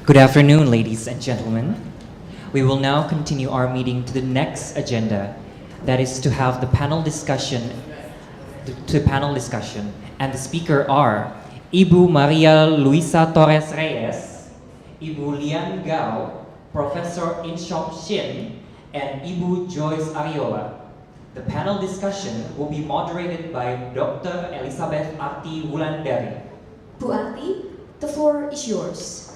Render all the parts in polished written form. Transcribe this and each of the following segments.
Good afternoon, ladies and gentlemen. We will now continue our meeting to the next agenda, that is to have the panel discussion. And the speaker are Ibu Maria Luisa Torres Reyes, Ibu Lian Gao, Professor In-Shok Shin, and Ibu Joyce Ariola. The panel discussion will be moderated by Dr. Elizabeth Arti Wulandari. Bu Arti, the floor is yours.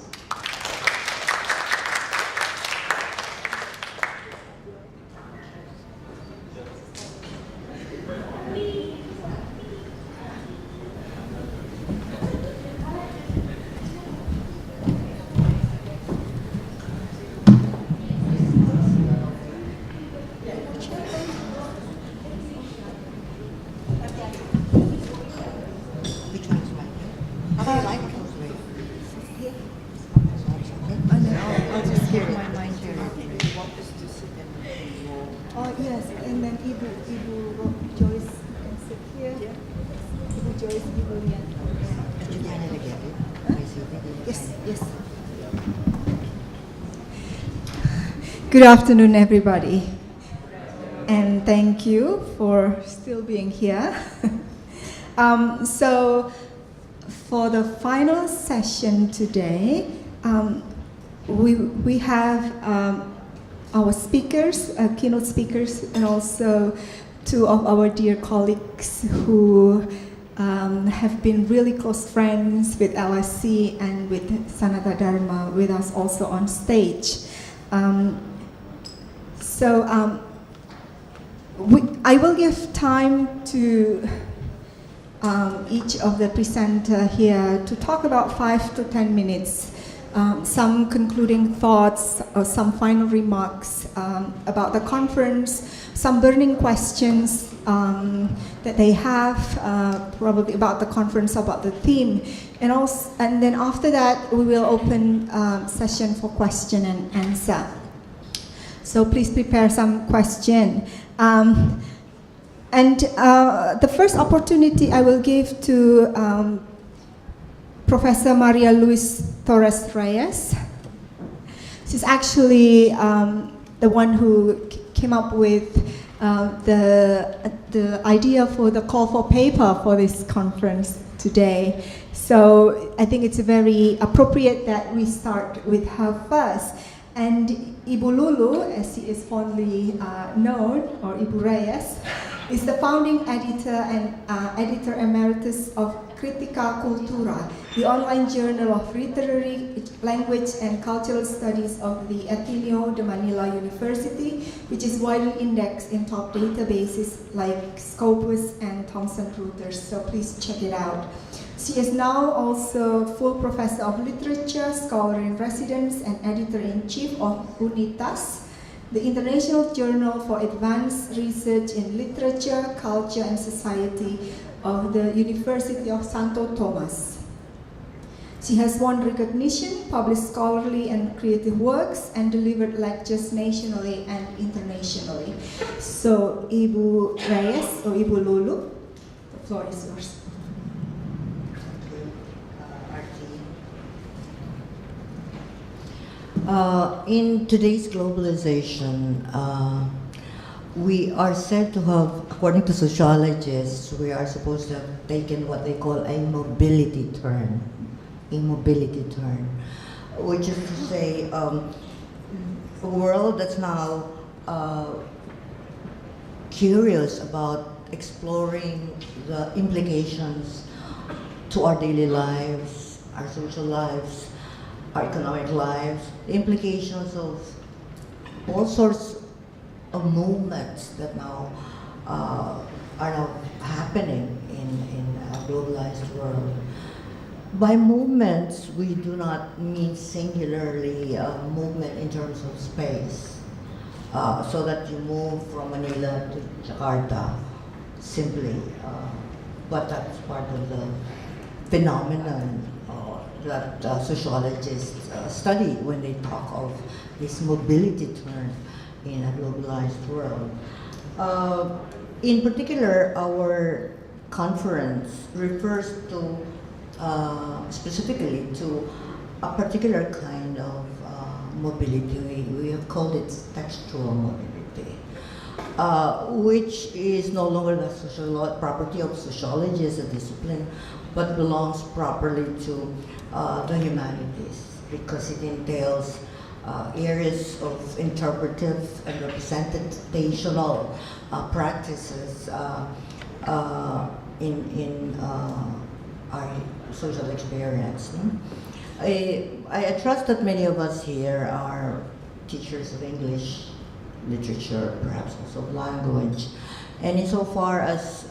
Good afternoon, everybody, and thank you for still being here. So, for the final session today, we have our speakers, keynote speakers, and also two of our dear colleagues who have been really close friends with LSC and with Sanata Dharma with us also on stage. I will give time to each of the presenter here to talk about 5 to 10 minutes, some concluding thoughts or some final remarks about the conference, some burning questions that they have probably about the conference, about the theme, and then after that we will open session for question and answer. So please prepare some question. The first opportunity I will give to Professor Maria Luisa Torres Reyes. She's actually the one who came up with the idea for the call for paper for this conference today. So I think it's very appropriate that we start with her first. And Ibu Lulu, as she is fondly known, or Ibu Reyes, is the founding editor and editor emeritus of Critica Cultura, the online journal of literary, language, and cultural studies of the Ateneo de Manila University, which is widely indexed in top databases like Scopus and Thomson Reuters. So please check it out. She is now also full professor of literature, scholar in residence, and editor-in-chief of UNITAS, the International Journal for Advanced Research in Literature, Culture, and Society of the University of Santo Tomas. She has won recognition, published scholarly and creative works, and delivered lectures nationally and internationally. So, Ibu Reyes, or Ibu Lulu, the floor is yours. In today's globalization, we are said to have, according to sociologists, we are supposed to have taken what they call a mobility turn, which is to say, a world that's now curious about exploring the implications to our daily lives, our social lives, our economic lives, the implications of all sorts of movements that now are now happening in a globalized world. By movements, we do not mean singularly movement in terms of space, so that you move from Manila to Jakarta simply, but that's part of the phenomenon that sociologists study when they talk of this mobility turn in a globalized world. In particular, our conference refers to specifically to a particular kind of mobility. We have called it textual mobility, which is no longer the property of sociology as a discipline, but belongs properly to the humanities, because it entails areas of interpretive and representational practices in our social experience. I trust that many of us here are teachers of English literature, perhaps also of language, and insofar as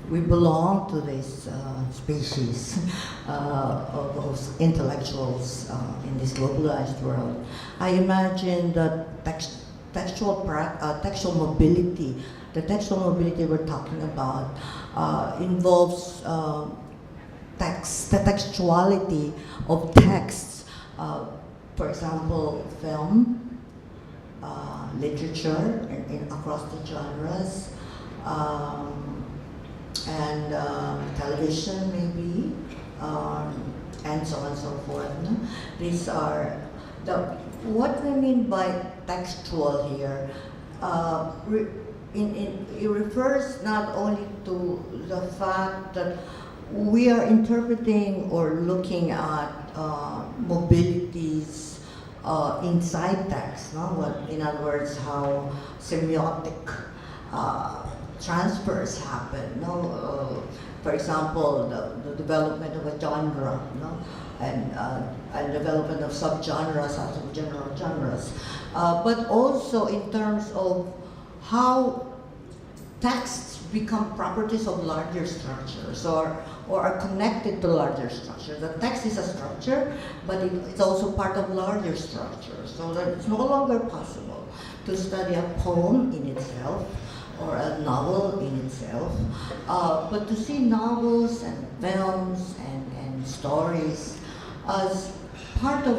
we belong to this species of intellectuals in this globalized world, I imagine that textual mobility, the textual mobility we're talking about, involves the textuality of texts. For example, film, literature across the genres, and television maybe, and so on and so forth. No? These are what we mean by textual here. It refers not only to the fact that we are interpreting or looking at mobilities inside text, no? In other words, how semiotic transfers happen. No? For example, the development of a genre, no? And development of subgenres out of general genres, but also in terms of how texts become properties of larger structures or are connected to larger structures. The text is a structure, but it's also part of larger structures, so that it's no longer possible to study a poem in itself or a novel in itself, but to see novels and films and stories as part of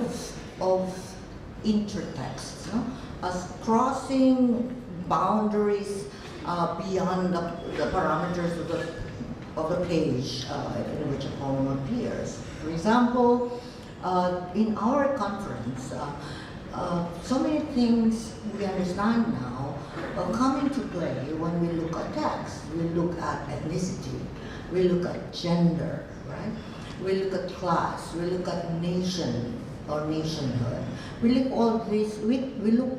intertext, no? As crossing boundaries beyond the parameters of the page in which a poem appears. For example, in our conference, so many things we understand now come into play when we look at text. We look at ethnicity, we look at gender, right? We look at class, we look at nation or nationhood. We look all this. We look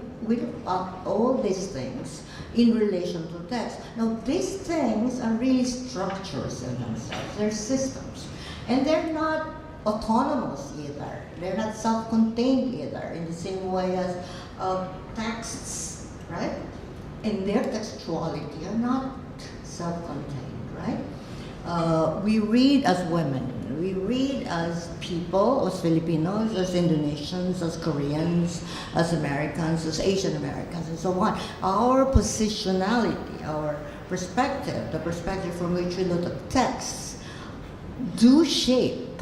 at all these things in relation to text. Now, these things are really structures in themselves. They're systems, and they're not autonomous either. They're not self-contained either. In the same way as texts, right? In their textuality are not self-contained, right? We read as women. We read as people, as Filipinos, as Indonesians, as Koreans, as Americans, as Asian Americans, and so on. Our positionality, our perspective, the perspective from which we look at texts, do shape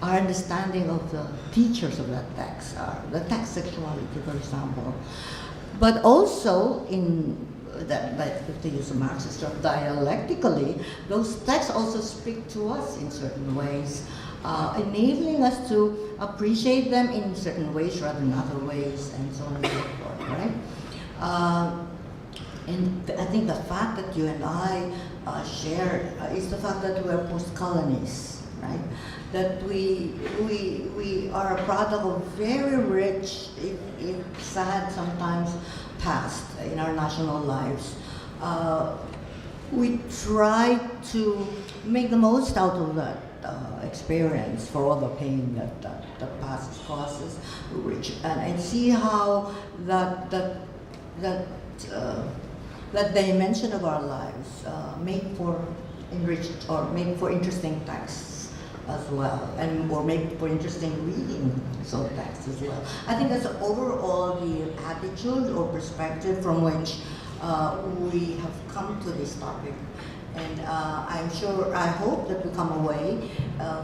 our understanding of the features of that text, the text sexuality, for example. But also in if to use a Marxist term, dialectically, those texts also speak to us in certain ways, enabling us to appreciate them in certain ways rather than other ways, and so on and so forth, right? And I think the fact that you and I share is the fact that we are post-colonies, right? That we are a product of very rich, if sad sometimes, past in our national lives. We try to make the most out of that experience for all the pain that the past causes, and see how that dimension of our lives make for enriched or make for interesting texts as well, or make for interesting reading some texts as well. I think that's overall the attitude or perspective from which we have come to this topic. And I hope that we come away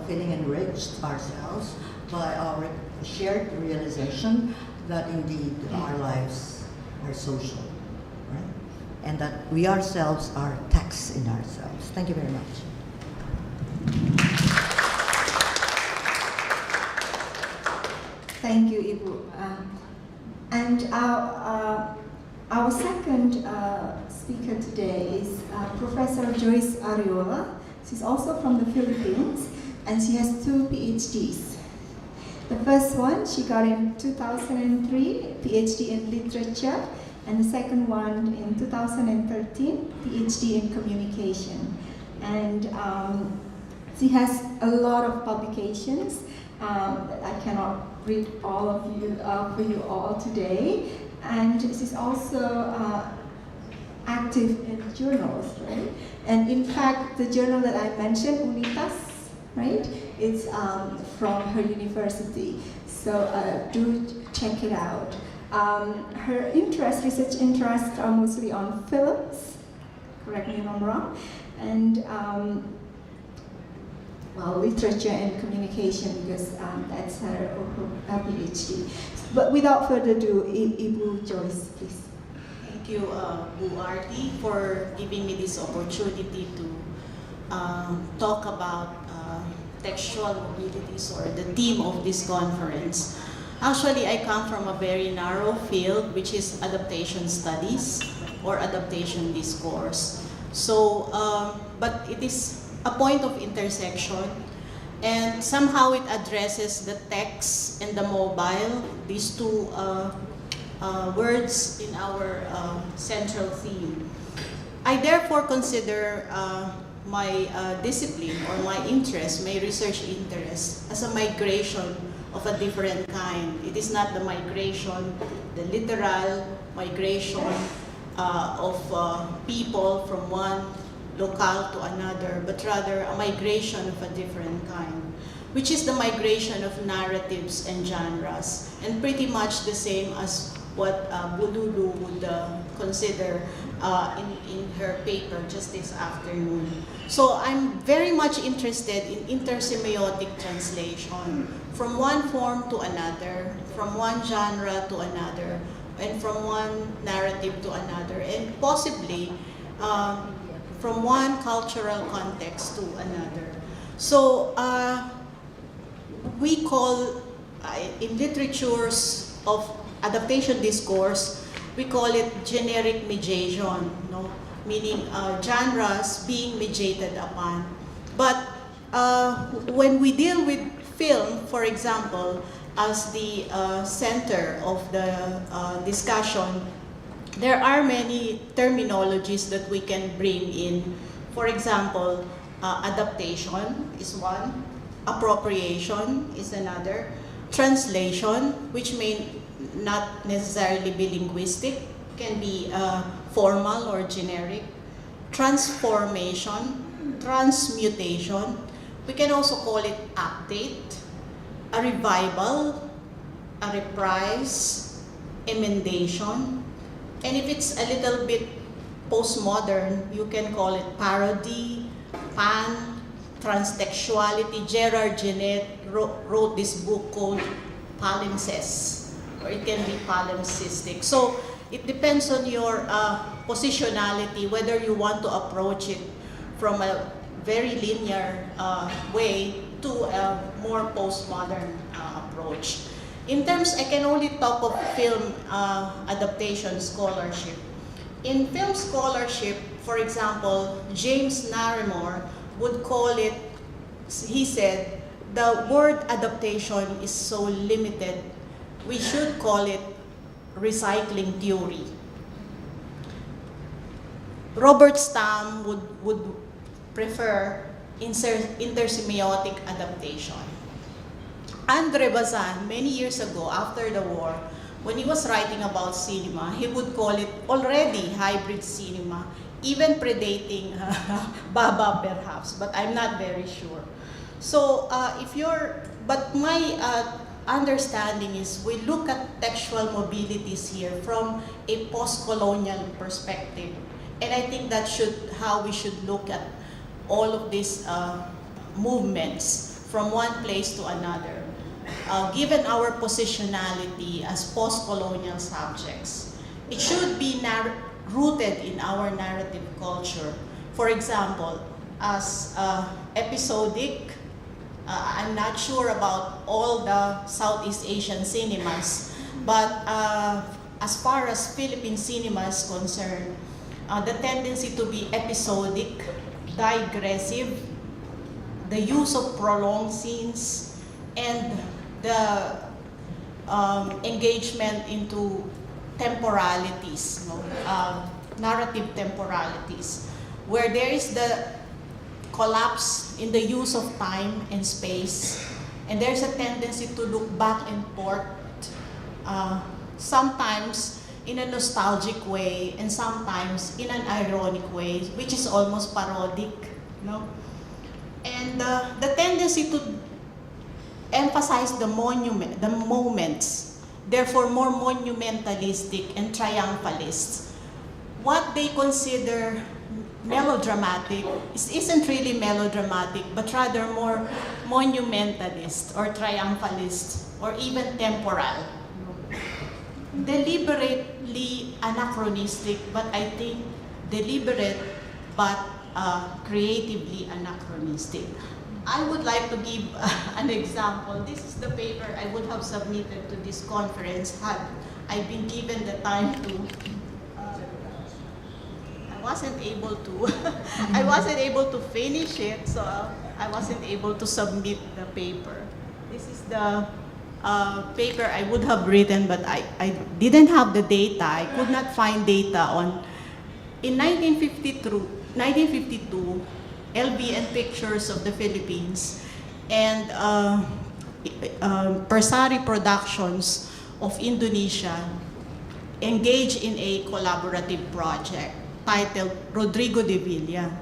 feeling enriched ourselves by our shared realization that indeed our lives are social, right? And that we ourselves are texts in ourselves. Thank you very much. Thank you, Ibu. And our second speaker today is Professor Joyce Ariola. She's also from the Philippines, and she has 2 PhDs. The first one she got in 2003, PhD in literature, and the second one in 2013, PhD in communication. And she has a lot of publications that I cannot read all of you for you all today. And she's also active in journals, right? And in fact, the journal that I mentioned, Unitas, right? It's from her university. So do check it out. Her research interests are mostly on films, correct me if I'm wrong, and literature and communication, because that's her PhD. But without further ado, Ibu Joyce, please. Thank you, Bu Arti, for giving me this opportunity to talk about textual mobilities, or the theme of this conference. Actually, I come from a very narrow field, which is adaptation studies or adaptation discourse. So, but it is a point of intersection, and somehow it addresses the text and the mobile, these two words in our central theme. I therefore consider my discipline, or my interest, my research interest, as a migration of a different kind. It is not the migration, the literal migration of people from one locale to another, but rather a migration of a different kind, which is the migration of narratives and genres, and pretty much the same as what Bululu would consider in her paper just this afternoon. So I'm very much interested in intersemiotic translation, from one form to another, from one genre to another, and from one narrative to another, and possibly from one cultural context to another. So we call, in literatures of adaptation discourse, we call it generic mediation, no? Meaning genres being mediated upon. But when we deal with film, for example, as the center of the discussion, there are many terminologies that we can bring in. For example, adaptation is one, appropriation is another, translation, which may not necessarily be linguistic, can be formal or generic, transformation, transmutation, we can also call it update, a revival, a reprise, emendation, and if it's a little bit postmodern, you can call it parody, pan, transtextuality. Gerard Genet wrote this book called Palimpsest, or it can be palimpsestic. So it depends on your positionality, whether you want to approach it from a very linear way to a more postmodern approach. In terms, I can only talk of film adaptation scholarship. In film scholarship, for example, James Narimore would call it, he said, the word adaptation is so limited, we should call it recycling theory. Robert Stamm would prefer intersemiotic adaptation. Andre Bazin, many years ago, after the war, when he was writing about cinema, he would call it already hybrid cinema, even predating Baba perhaps, but I'm not very sure. So but my understanding is we look at textual mobilities here from a post-colonial perspective. And I think that how we should look at all of these movements from one place to another. Given our positionality as post-colonial subjects, it should be rooted in our narrative culture. For example, as episodic I'm not sure about all the Southeast Asian cinemas, but as far as Philippine cinema is concerned, the tendency to be episodic, digressive, the use of prolonged scenes, and the engagement into temporalities, narrative temporalities, where there is the collapse in the use of time and space, and there's a tendency to look back and forth, sometimes in a nostalgic way and sometimes in an ironic way, which is almost parodic, and the tendency to emphasize the moments, therefore more monumentalistic and triumphalist. What they consider melodramatic isn't really melodramatic, but rather more monumentalist or triumphalist or even temporal. Deliberately anachronistic, but I think deliberate but creatively anachronistic. I would like to give an example. This is the paper I would have submitted to this conference had I been given the time to. I wasn't able to. I wasn't able to finish it, so I wasn't able to submit the paper. This is the paper I would have written, but I didn't have the data. I could not find data on. In 1952, LBN Pictures of the Philippines and Persari Productions of Indonesia engaged in a collaborative project titled Rodrigo de Villa.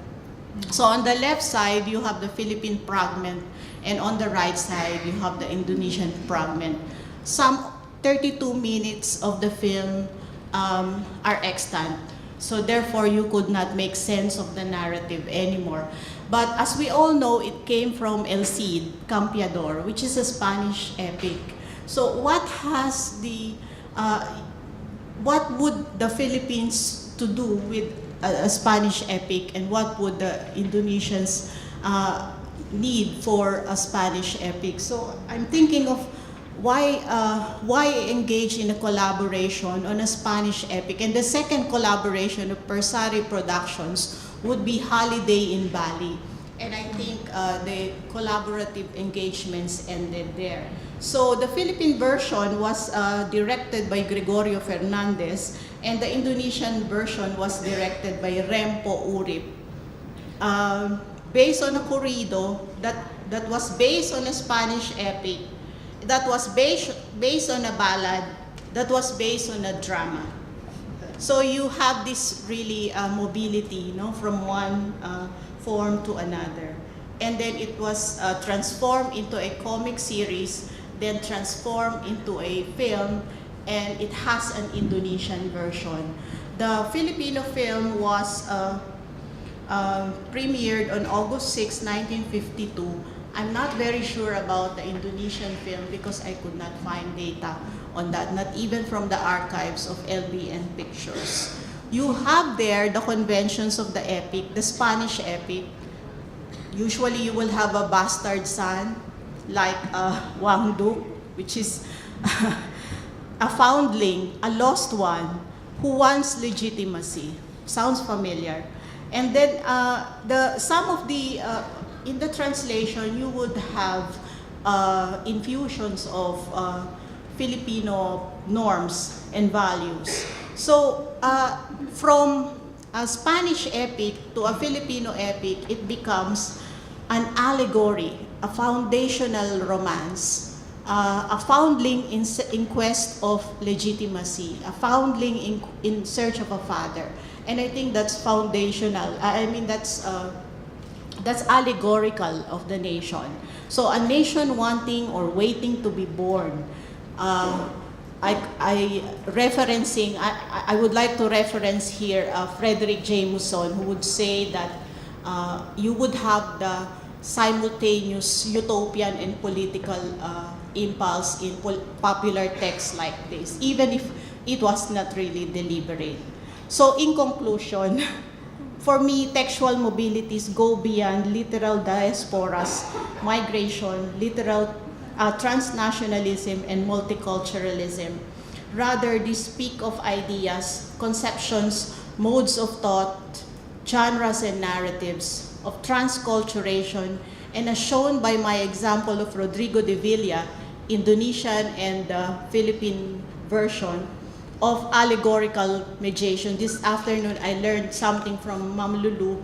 So on the left side, you have the Philippine fragment, and on the right side, you have the Indonesian fragment. Some 32 minutes of the film are extant. So therefore, you could not make sense of the narrative anymore. But as we all know, it came from El Cid, Campeador, which is a Spanish epic. So what would the Philippines to do with a Spanish epic, and what would the Indonesians need for a Spanish epic? So I'm thinking of why engage in a collaboration on a Spanish epic? And the second collaboration of Persari Productions would be Holiday in Bali. And I think the collaborative engagements ended there. So the Philippine version was directed by Gregorio Fernandez, and the Indonesian version was directed by Rempo Urip. Based on a corrido that was based on a Spanish epic, that was based on a ballad, that was based on a drama. So you have this really mobility, from one form to another. And then it was transformed into a comic series, then transformed into a film, and it has an Indonesian version. The Filipino film was premiered on August 6, 1952. I'm not very sure about the Indonesian film because I could not find data on that, not even from the archives of LBN Pictures. You have there the conventions of the epic, the Spanish epic. Usually you will have a bastard son, like Wang Du, which is a foundling, a lost one, who wants legitimacy. Sounds familiar. And then in the translation, you would have infusions of Filipino norms and values. So from a Spanish epic to a Filipino epic, it becomes an allegory, a foundational romance, a foundling in quest of legitimacy, a foundling in search of a father. And I think that's foundational. I mean, that's allegorical of the nation. So a nation wanting or waiting to be born. I would like to reference here Frederick Jameson, who would say that you would have the simultaneous utopian and political impulse in popular texts like this, even if it was not really deliberate. So in conclusion, For me, textual mobilities go beyond literal diasporas, migration, literal transnationalism, and multiculturalism. Rather, they speak of ideas, conceptions, modes of thought, genres and narratives, of transculturation, and as shown by my example of Rodrigo de Villa, Indonesian and Philippine version, of allegorical mediation. This afternoon, I learned something from Ma'am Lulu,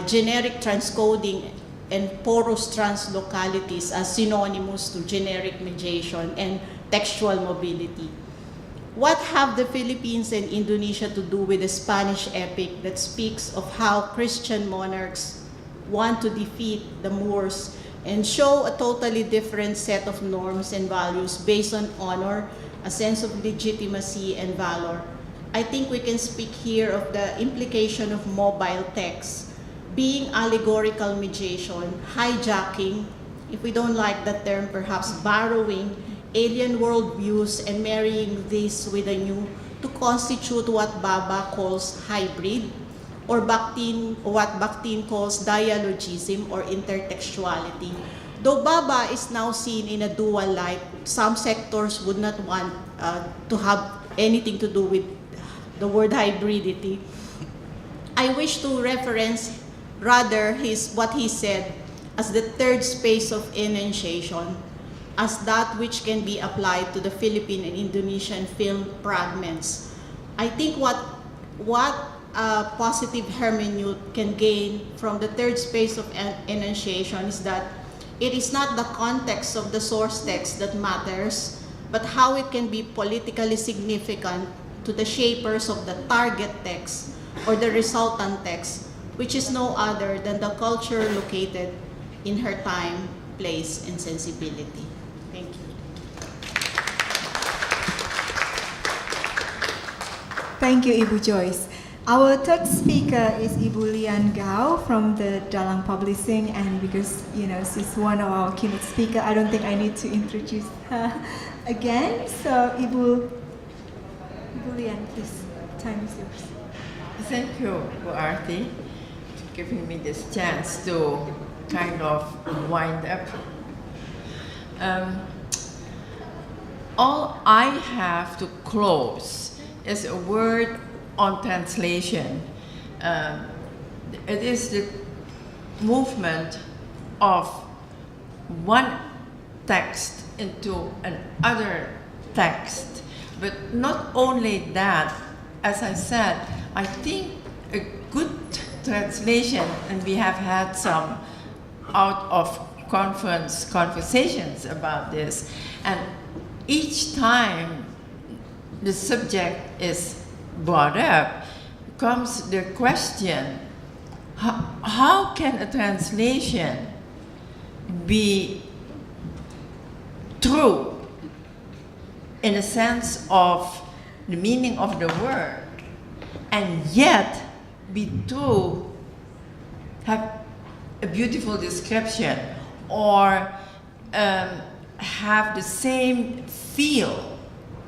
generic transcoding and porous translocalities as synonymous to generic mediation and textual mobility. What have the Philippines and Indonesia to do with the Spanish epic that speaks of how Christian monarchs want to defeat the Moors and show a totally different set of norms and values based on honor, a sense of legitimacy and valor? I think we can speak here of the implication of mobile text being allegorical mediation, hijacking, if we don't like that term, perhaps borrowing alien worldviews and marrying this with a new to constitute what Baba calls hybrid, or what Bakhtin calls dialogism or intertextuality. Though Baba is now seen in a dual light, some sectors would not want to have anything to do with the word hybridity. I wish to reference rather what he said as the third space of enunciation, as that which can be applied to the Philippine and Indonesian film fragments. I think what positive hermeneutic can gain from the third space of enunciation is that it is not the context of the source text that matters, but how it can be politically significant to the shapers of the target text or the resultant text, which is no other than the culture located in her time, place, and sensibility. Thank you. Thank you, Ibu Joyce. Our third speaker is Ibu Lian Gao from the Dalang Publishing, and because she's one of our keynote speakers, I don't think I need to introduce her again. So Ibu Lian, please, time is yours. Thank you, Bu Arti, for giving me this chance to kind of wind up. All I have to close is a word on translation. It is the movement of one text into another text. But not only that, as I said, I think a good translation, and we have had some out of conversations about this, and each time the subject is brought up, comes the question, how can a translation be true in a sense of the meaning of the word, and yet be true, have a beautiful description, or have the same feel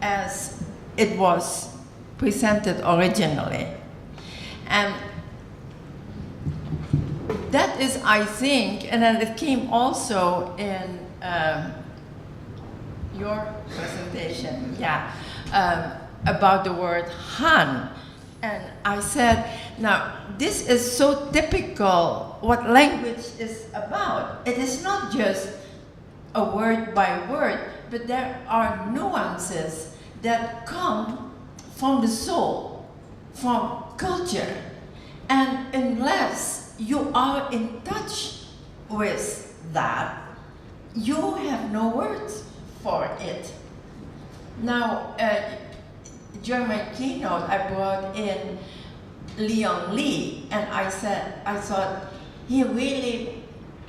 as it was presented originally. And that is, I think, and then it came also in your presentation, about the word Han. And I said, now, this is so typical what language is about. It is not just a word by word, but there are nuances that come from the soul, from culture. And unless you are in touch with that, you have no words for it. Now, during my keynote, I brought in Leon Lee, and I thought he really,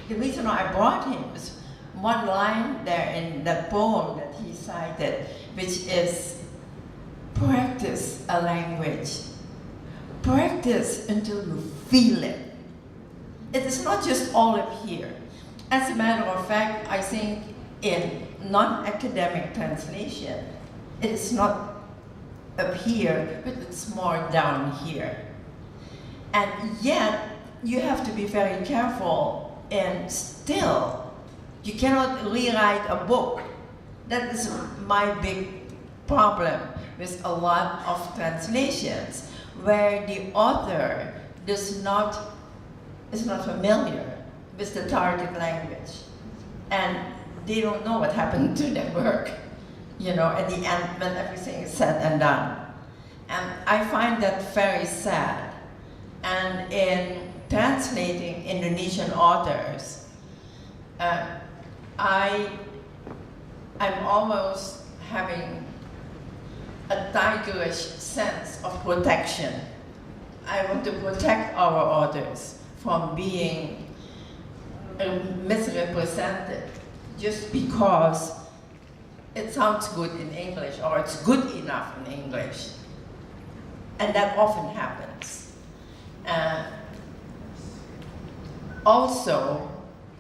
the reason why I brought him was one line there in the poem that he cited, which is, practice a language. Practice until you feel it. It is not just all up here. As a matter of fact, I think in non-academic translation, it is not up here, but it's more down here. And yet, you have to be very careful, and still, you cannot rewrite a book. That is my big problem with a lot of translations, where the author is not familiar with the target language, and they don't know what happened to their work, at the end when everything is said and done. And I find that very sad. And in translating Indonesian authors, I'm almost having a tigerish sense of protection. I want to protect our authors from being misrepresented just because it sounds good in English or it's good enough in English. And that often happens. Also,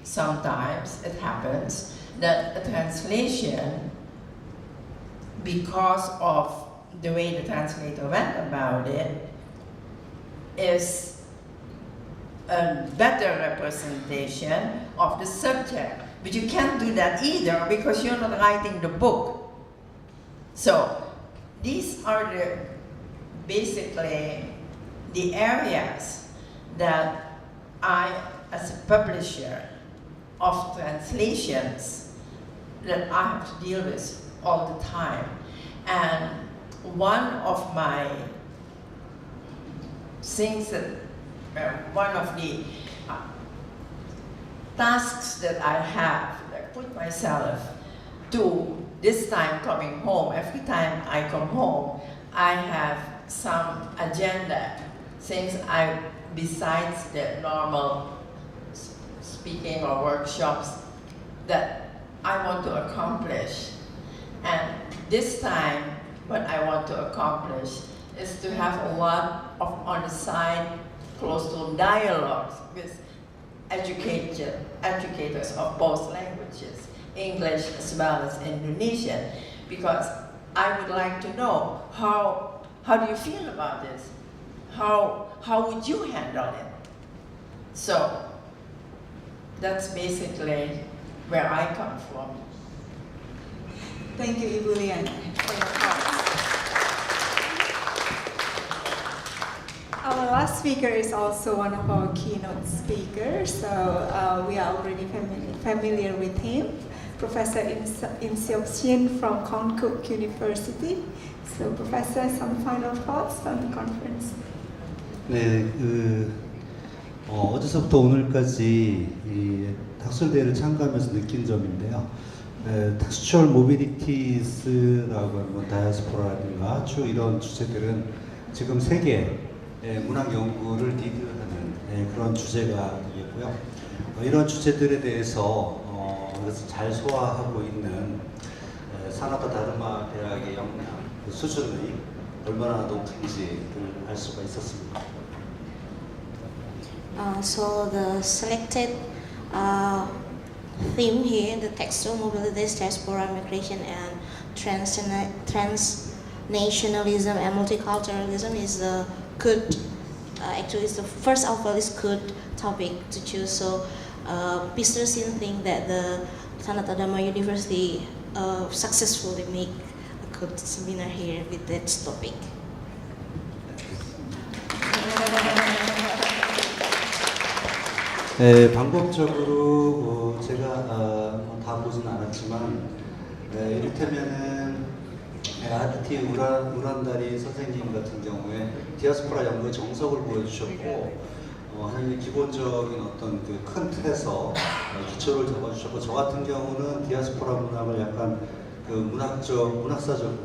sometimes it happens that a translation, because of the way the translator went about it, is a better representation of the subject. But you can't do that either because you're not writing the book. So these are basically the areas that I, as a publisher of translations, that I have to deal with all the time. And one of my things that, one of the tasks that I have, that I put myself to this time coming home, every time I come home, I have some agenda, things besides the normal speaking or workshops that I want to accomplish. And this time, what I want to accomplish is to have a lot of, on the side, close to dialogues with educators of both languages, English as well as Indonesian, because I would like to know how do you feel about this? How would you handle it? So that's basically where I come from. Thank you, Ibu Lian, for your thoughts. Our last speaker is also one of our keynote speakers, so we are already familiar with him, Professor In Seok Shin from Konkuk University. So, Professor, some final thoughts on the conference? 네, 어제서부터 오늘까지 이 탁술대회를 참가하면서 느낀 점인데요. 텍스추얼 모빌리티스라고 하는 다이아스포라든가 쭉 이런 주제들은 지금 세계 문학 연구를 리드하는 그런 주제가 되겠고요. 이런 주제들에 대해서 그래서 잘 소화하고 있는 사나다 다르마 대학의 역량 그 수준이 얼마나 높은지를 알 수가 있었습니다. So the selected theme here, the textual mobility, diaspora, migration, and transnationalism and multiculturalism is a good. Actually, it's the first of all is good topic to choose. So, Mr. Sin think that the Sanata Dharma University successfully make a good seminar here with that topic. 네, 방법적으로 제가 다 보진 않았지만 이를테면은 아르티 우란다리 선생님 같은 경우에 디아스포라 연구의 정석을 보여주셨고 하나님 기본적인 어떤 그 큰 틀에서 기초를 잡아주셨고 저 같은 경우는 디아스포라 문학을 약간 그 문학사적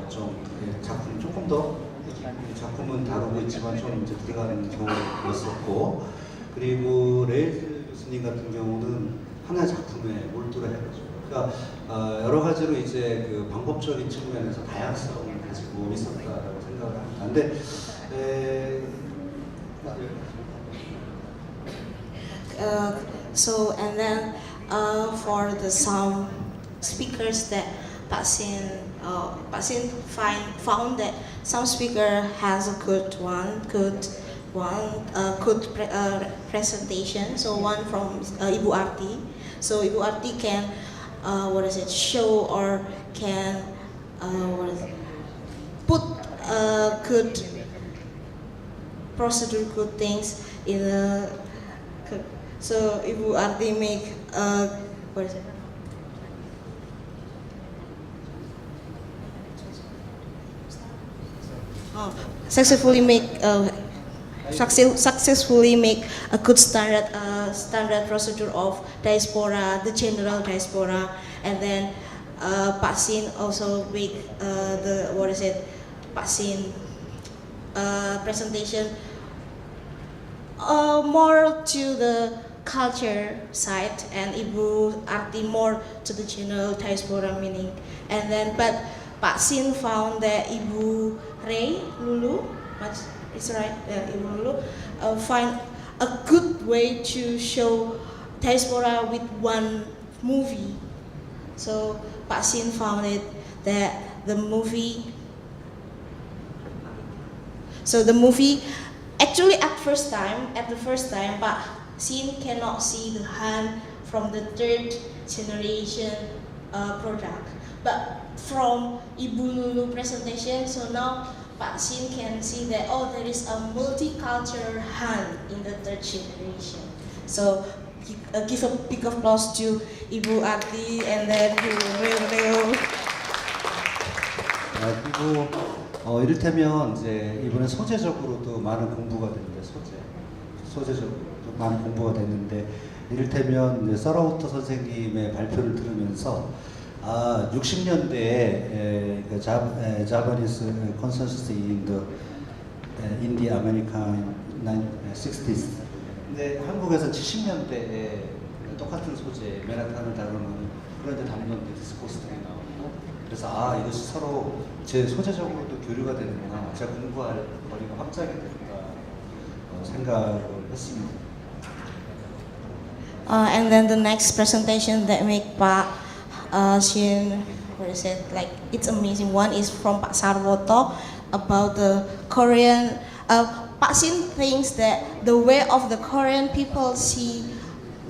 좀 작품 조금 더 작품은 다루고 있지만 좀 이제 들어가는 경우가 있었고 그리고 레이즈 교수님 같은 경우는 하나의 작품에 몰두를 해가지고 그러니까 여러 가지로 이제 그 방법적인 측면에서 다양성을 가지고 있었다라고 생각을 합니다. 근데 So and then for the some speakers that Pak Sin found that some speaker has a good one presentation. So one from Ibu Arti. So Ibu Arti can show or can put good procedure, good things in the. So Ibu Arti make successfully make a good standard procedure of diaspora, the general diaspora, and then Pak Sin also make Pak Sin presentation more to the culture side, and Ibu Arti more to the general diaspora meaning. And then, but Pak Sin found that Ibu Lulu, it's right, Ibu Lulu, find a good way to show diaspora with one movie. So Pak Sin found it that the movie actually at the first time Pak Sin cannot see the Han from the third generation product, but from Ibu Lulu presentation, so now Pak Sin can see that there is a multicultural Han in the third generation. So give a big applause to Ibu Arti and then Reo. 그리고 이를테면 이제 이번에 소재적으로도 많은 공부가 됐는데 소재적으로도 많은 공부가 됐는데 이를테면 이제 서라우터 선생님의 발표를 들으면서 60년대에 Japanese consensus in the American 60s. 근데 한국에서 70년대에 똑같은 소재, 맨하탄을 다루는 그런 이제 담론들, 디스코스들이 나오고, 그래서 이것이 서로 제 소재적으로도 교류가 되는구나, 제가 공부할 거리가 확장이 되는가 생각을 했습니다. And then the next presentation that make Pak Sin, it's amazing. One is from Pak Sarwoto about the Korean. Pak Sin thinks that the way of the Korean people see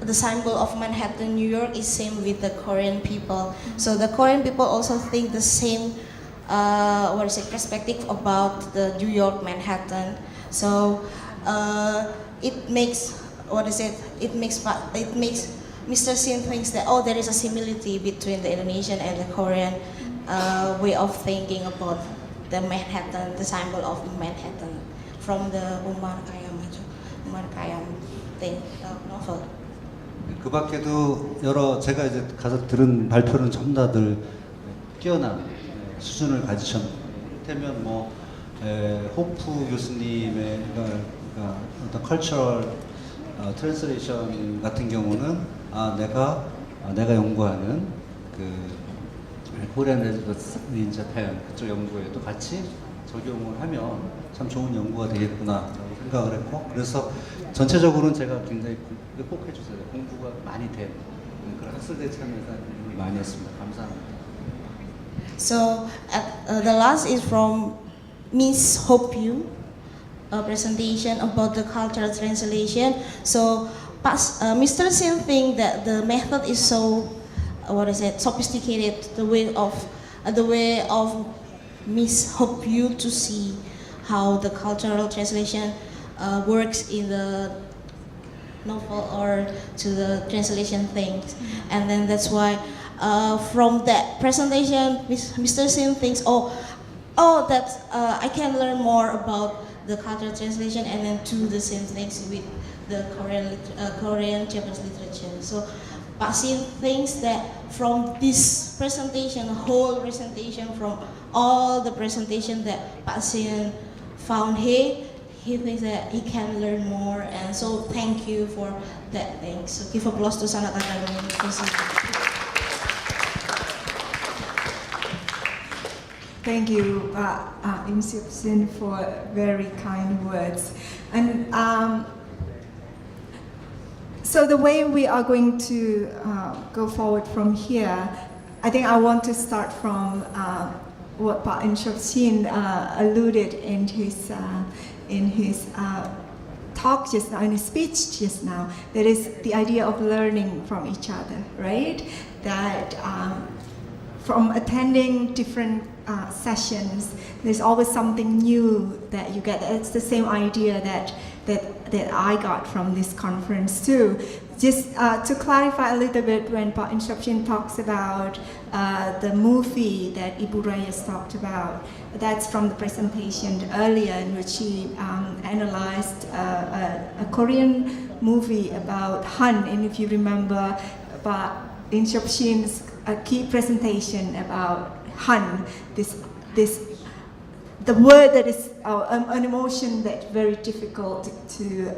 the symbol of Manhattan, New York is same with the Korean people. So the Korean people also think the same perspective about the New York Manhattan. So it makes Mr. Sin thinks that there is a similarity between the Indonesian and the Korean way of thinking about the Manhattan, the symbol of Manhattan, from the Umar Khayyam thing, novel. 그 밖에도 제가 이제 가서 들은 발표는 전부 다들 뛰어난 수준을 가지셨는데, 이를테면 호프 교수님의 어떤 컬처럴 트랜스레이션 같은 경우는 내가 연구하는 그 코리안 레지던스 인 자판 그쪽 연구에도 같이 적용을 하면 참 좋은 연구가 되겠구나라고 생각을 했고, 그래서 전체적으로는 제가 굉장히 꼭 해주세요. 공부가 많이 된 그런 학술대 참여에서 많이 했습니다. 감사합니다. So the last is from Miss Hope You, a presentation about the cultural translation. So Mr. Sin thinks that the method is so sophisticated. The way of Miss Hope You to see how the cultural translation works in the novel or to the translation things, and then that's why from that presentation, Mr. Sin thinks, that I can learn more about the cultural translation and then do the same things with the Korean Japanese literature. So Pak Sin thinks that from this presentation, whole presentation, from all the presentation that Pak Sin found here, he thinks that he can learn more, and so thank you for that thing. So give applause to Sanat Agama University. Thank you, Im Seok Sin, for very kind words. And so the way we are going to go forward from here, I think I want to start from what Pak Im Seok Sin alluded in his talk just now, in his speech just now, there is the idea of learning from each other, right? That from attending different sessions, there's always something new that you get. It's the same idea that I got from this conference too. Just to clarify a little bit, when Pak Instruction talks about the movie that Ibu Reyes talked about, that's from the presentation earlier in which she analyzed a Korean movie about Han. And if you remember, Pak Instruction's key presentation about Han, the word that is an emotion that's very difficult to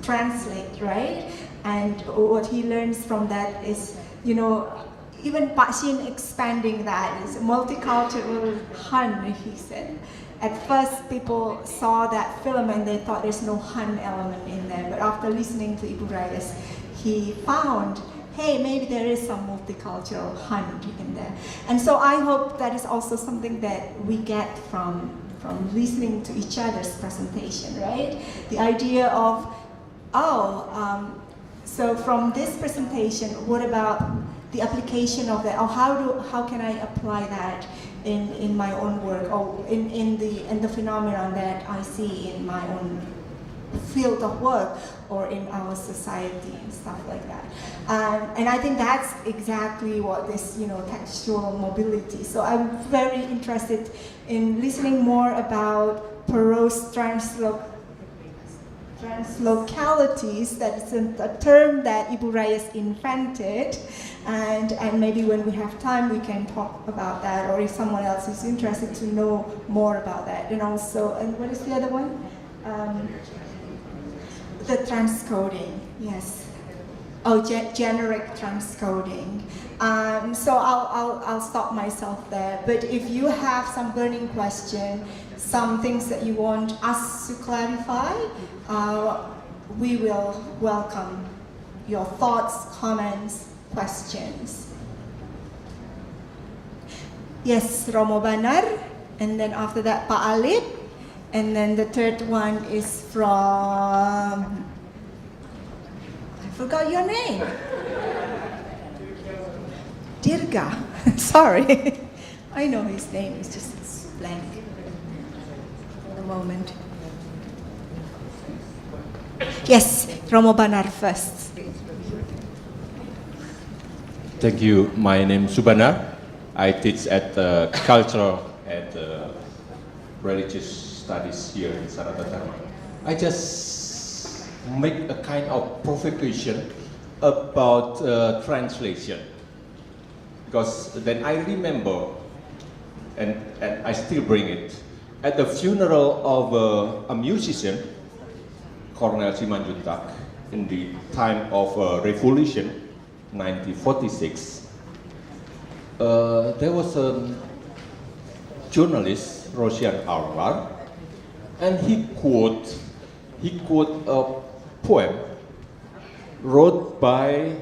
translate, right? And what he learns from that is, even Pak Shin expanding that is multicultural Han, he said. At first, people saw that film and they thought there's no Han element in there. But after listening to Ibu Reyes, he found, hey, maybe there is some multicultural Han in there. And so I hope that is also something that we get from listening to each other's presentation, right? The idea of, so from this presentation, what about the application of that? Or how can I apply that in my own work, or in the phenomenon that I see in my own field of work or in our society and stuff like that. And I think that's exactly what this, textual mobility. So I'm very interested in listening more about Perot's translocalities. That is a term that Ibu Reyes invented, and maybe when we have time we can talk about that, or if someone else is interested to know more about that. And also, and what is the other one? The transcoding, yes. Oh, generic transcoding. So I'll stop myself there. But if you have some burning question, some things that you want us to clarify, we will welcome your thoughts, comments, questions. Yes, Romo Banar, and then after that, Pak Alip. And then the third one is from, I forgot your name. Dirga, sorry. I know his name, it's just blank for the moment. Yes, Romo Banar first. Thank you. My name is Subanar. I teach at Cultural and Religious Studies here in Sanata Dharma. I just make a kind of provocation about translation, because then I remember, and I still bring it, at the funeral of a musician, Cornel Simanjuntak, in the time of Revolution, 1946, there was a journalist, Rosian Arlar, and he quote a poem wrote by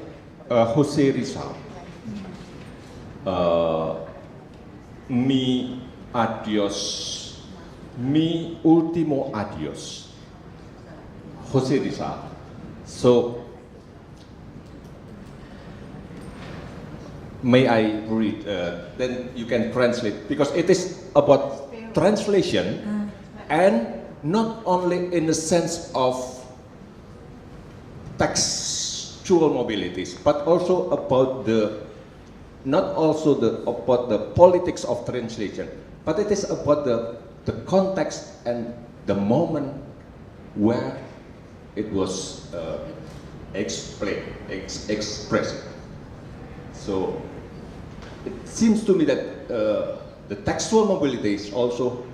Jose Rizal. Mi adios, mi ultimo adios. Jose Rizal. So, may I read? Then you can translate, because it is about translation. And not only in the sense of textual mobilities, but also about about the politics of translation, but it is about the context and the moment where it was expressed. So it seems to me that the textual mobilities also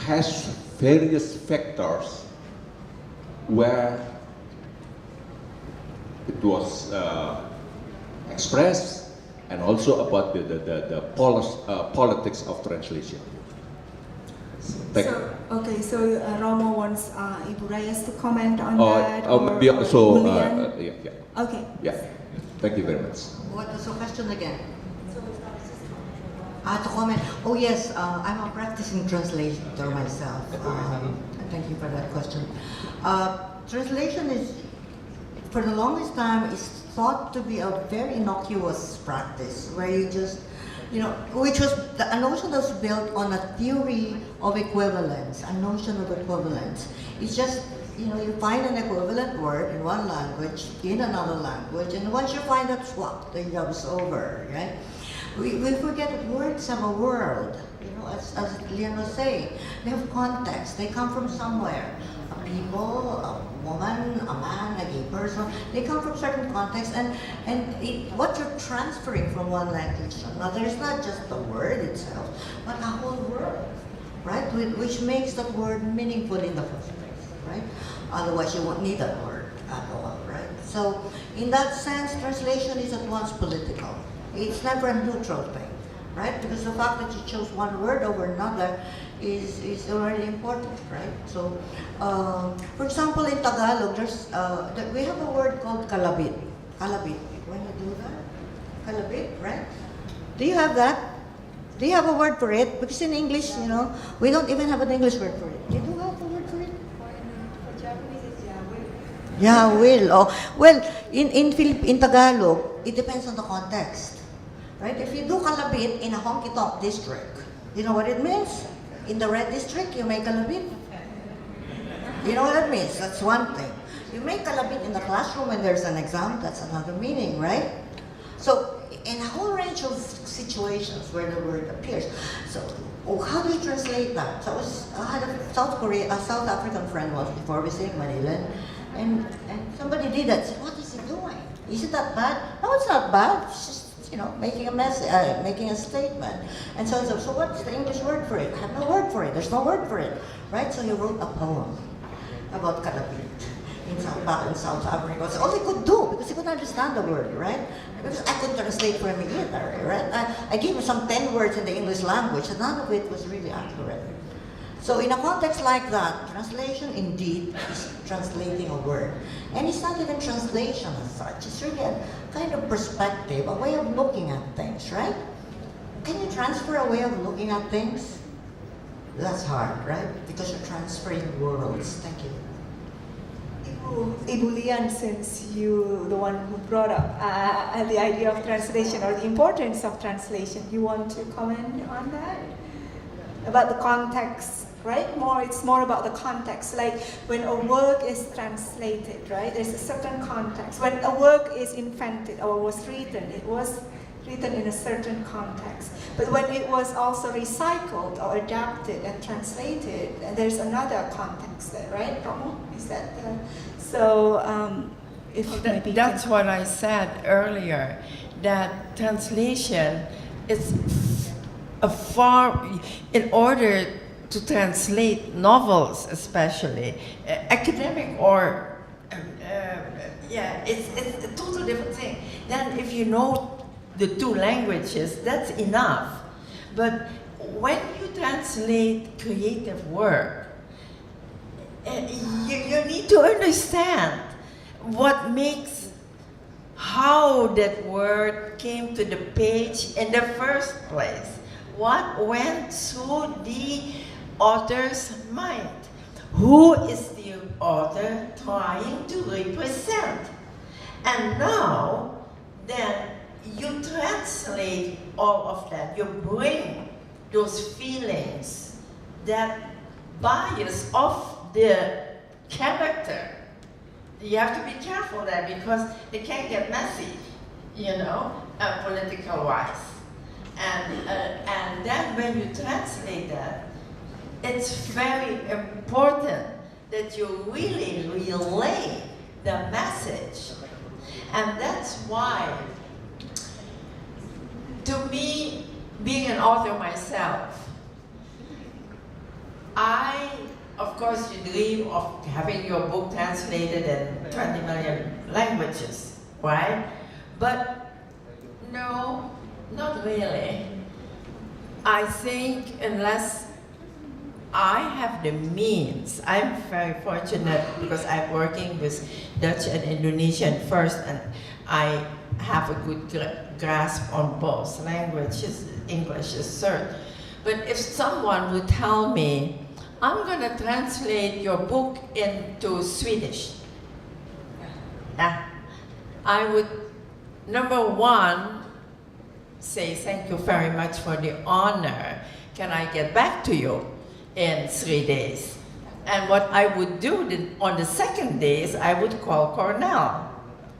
has various factors where it was expressed, and also about the politics of translation. So Romo wants Ibu Reyes to comment on that, or maybe also, Julian? Okay. Yeah, thank you very much. What was the question again? To comment. Oh yes, I'm a practicing translator myself. Thank you for that question. translation is, for the longest time, is thought to be a very innocuous practice where you just, which was a notion that was built on a theory of equivalence, a notion of equivalence. It's just, you find an equivalent word in one language, in another language, and once you find that swap, the job's over, right? We forget that words have a world, as Lian was saying. They have context, they come from somewhere. A people, a woman, a man, a gay person, they come from certain contexts, and what you're transferring from one language to another is not just the word itself, but a whole world, right? Which makes that word meaningful in the first place, right? Otherwise you won't need that word at all, right? So in that sense, translation is at once political. It's never a neutral thing, right? Because the fact that you chose one word over another is already important, right? So, for example, in Tagalog, we have a word called kalabit. Kalabit. When you do that, kalabit, right? Do you have that? Do you have a word for it? Because in English, we don't even have an English word for it. You do have a word for it? For Japanese, it's will. Yeah, will. Oh, well, in Tagalog, it depends on the context, right? If you do kalabit in a honky-tonk district, you know what it means? In the red district, you make kalabit. You know what that means? That's one thing. You make kalabit in the classroom when there's an exam, that's another meaning, right? So, in a whole range of situations where the word appears. So, how do you translate that? So I had a South African friend once before visiting Manila, and somebody did that. Said, "What is he doing? Is it that bad?" No, it's not bad. It's just making a message, making a statement. And so what's the English word for it? I have no word for it. There's no word for it, right? So he wrote a poem about kalabit back in South Africa. It's all he could do because he couldn't understand the word, right? Because I couldn't translate for him either, right? I gave him some 10 words in the English language, and none of it was really accurate. So in a context like that, translation indeed is translating a word. And it's not even translation as such. It's really a kind of perspective, a way of looking at things, right? Can you transfer a way of looking at things? That's hard, right? Because you're transferring worlds. Thank you. Ibu Lian, since you the one who brought up the idea of translation or the importance of translation, you want to comment on that? About the context, right? It's more about the context. Like when a work is translated, right? There's a certain context. When a work is invented or was written, it was written in a certain context. But when it was also recycled or adapted and translated, there's another context there, right? Romo? Is that That's what I said earlier, that translation is in order to translate novels especially, academic or, it's a total different thing. Then if you know the two languages, that's enough. But when you translate creative work, you need to understand how that word came to the page in the first place. What went through the author's mind? Who is the author trying to represent? And now, then, you translate all of that. You bring those feelings, that bias of the character. You have to be careful there because it can get messy, political-wise. And then when you translate that, it's very important that you really relay the message. And that's why, to me, being an author myself, of course, you dream of having your book translated in 20 million languages, right? But no, not really. I think unless I have the means, I'm very fortunate because I'm working with Dutch and Indonesian first, and I have a good grasp on both languages. English is third. But if someone would tell me, I'm going to translate your book into Swedish, I would, number one, say thank you very much for the honor. Can I get back to you in 3 days? And what I would do on the second day is I would call Cornell.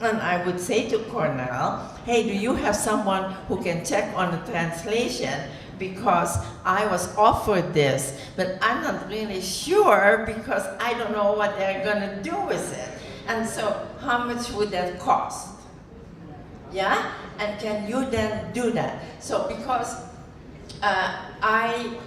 And I would say to Cornell, hey, do you have someone who can check on the translation? Because I was offered this, but I'm not really sure because I don't know what they're gonna do with it. And so how much would that cost? Yeah? And can you then do that? So because I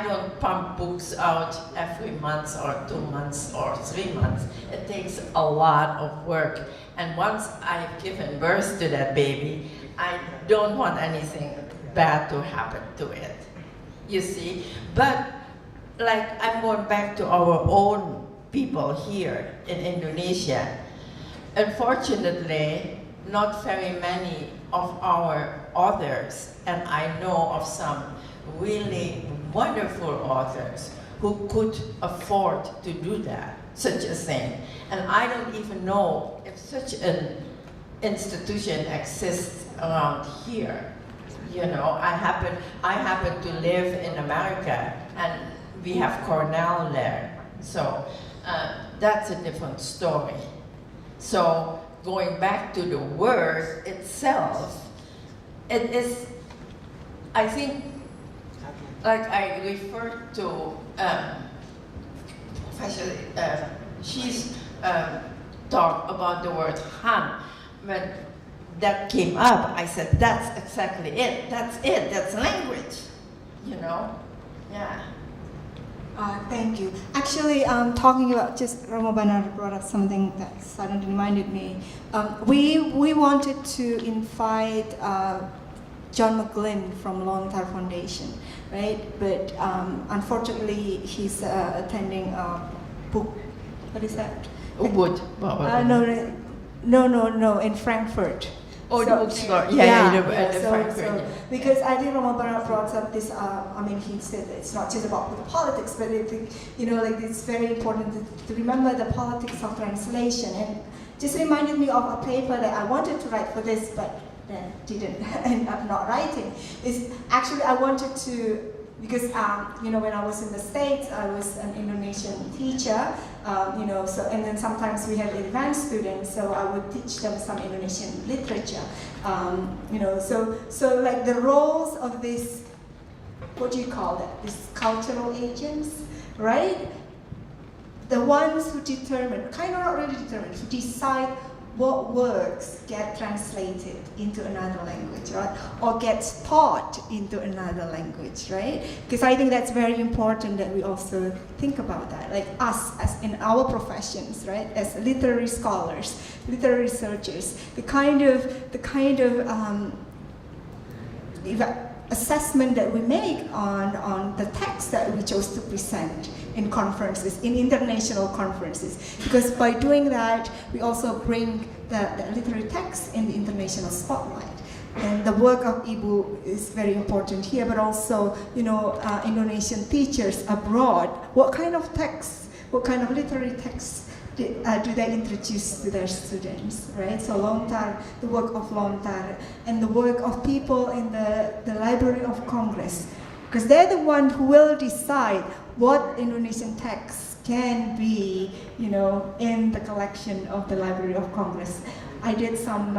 don't pump books out every month or 2 months or 3 months. It takes a lot of work. And once I've given birth to that baby, I don't want anything bad to happen to it. You see? But like I'm going back to our own people here in Indonesia. Unfortunately, not very many of our authors, and I know of some really wonderful authors who could afford to do that, such a thing. And I don't even know if such an institution exists around here. You know, I happen to live in America, and we have Cornell there. So that's a different story. So going back to the word itself, it is, I think, like I referred to Professor, she's talked about the word Han. When that came up, I said, that's exactly it. That's language, you know? Yeah. Thank you. Actually, talking about just Romo Banar brought up something that suddenly reminded me. We wanted to invite John McGlynn from Lontar Foundation, right? But unfortunately, he's attending a book. What is that? Ubud. No, in Frankfurt. Oh, the bookstore. The Frankfurt. So, because I think Romo Banar brought up this. I mean, he said it's not just about the politics, but like it's very important to remember the politics of translation. And just reminded me of a paper that I wanted to write for this, but then didn't end up not writing. Is actually I wanted to, because when I was in the States, I was an Indonesian teacher, so, and then sometimes we had advanced students, so I would teach them some Indonesian literature, so like the roles of this, what do you call that, these cultural agents, right? The ones who determine, kind of not really determine, who decide what words get translated into another language, right? Or gets taught into another language, right? Because I think that's very important that we also think about that, like us as in our professions, right? As literary scholars, literary researchers, the kind of assessment that we make on the text that we chose to present in conferences, in international conferences. Because by doing that, we also bring the literary text in the international spotlight. And the work of Ibu is very important here, but also, Indonesian teachers abroad, what kind of texts, what kind of literary texts do they introduce to their students, right? So Lontar, the work of Lontar, and the work of people in the Library of Congress, because they're the one who will decide what Indonesian texts can be, in the collection of the Library of Congress. I did some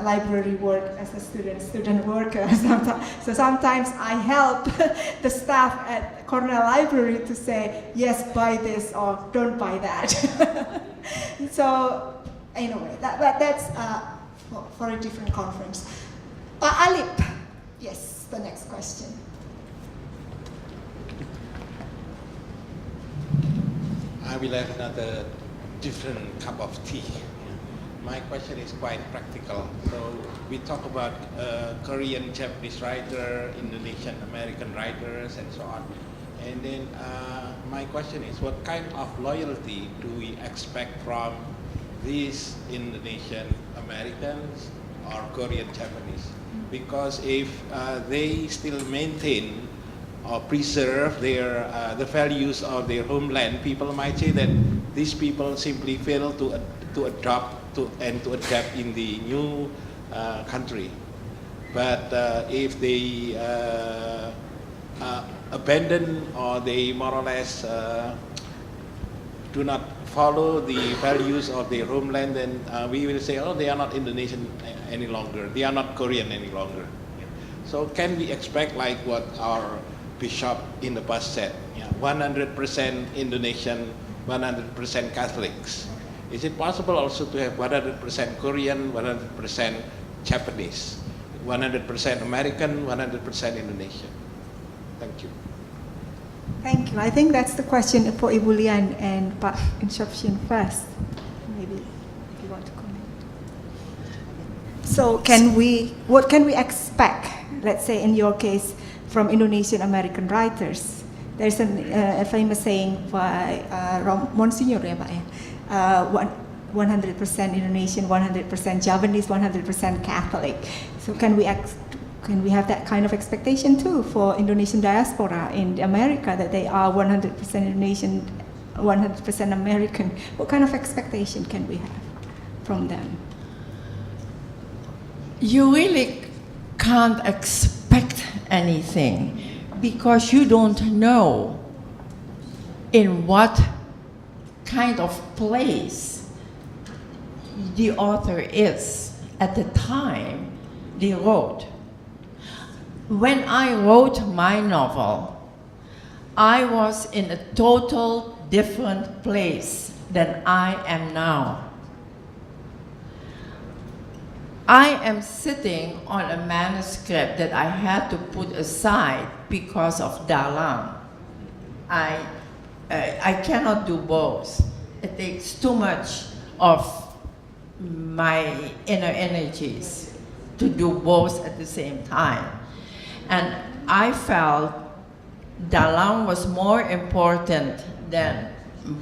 library work as a student worker. So sometimes I help the staff at Cornell Library to say, yes, buy this or don't buy that. So anyway, that's for a different conference. Alip, yes, the next question. I will have another different cup of tea. My question is quite practical. So we talk about Korean, Japanese writer, Indonesian, American writers, and so on. And then my question is, what kind of loyalty do we expect from these Indonesian Americans or Korean, Japanese? Because if they still maintain or preserve their the values of their homeland, people might say that these people simply fail to adopt to adapt in the new country. But if they abandon or they more or less do not follow the values of their homeland, then we will say, oh, they are not Indonesian any longer. They are not Korean any longer. So can we expect like what our bishop in the past said, 100% Indonesian, 100% Catholics? Is it possible also to have 100% Korean, 100% Japanese, 100% American, 100% Indonesian? Thank you. Thank you. I think that's the question for Ibu Lian and Pak Insyopshin first. Maybe if you want to comment. So what can we expect, let's say in your case, from Indonesian American writers? There's a famous saying by Monsignor, 100% Indonesian, 100% Japanese, 100% Catholic. So can we have that kind of expectation too for Indonesian diaspora in America, that they are 100% Indonesian, 100% American? What kind of expectation can we have from them? You really can't expect anything because you don't know in what kind of place the author is at the time they wrote. When I wrote my novel, I was in a total different place than I am now. I am sitting on a manuscript that I had to put aside because of Dalang. I cannot do both. It takes too much of my inner energies to do both at the same time. And I felt Dalang was more important than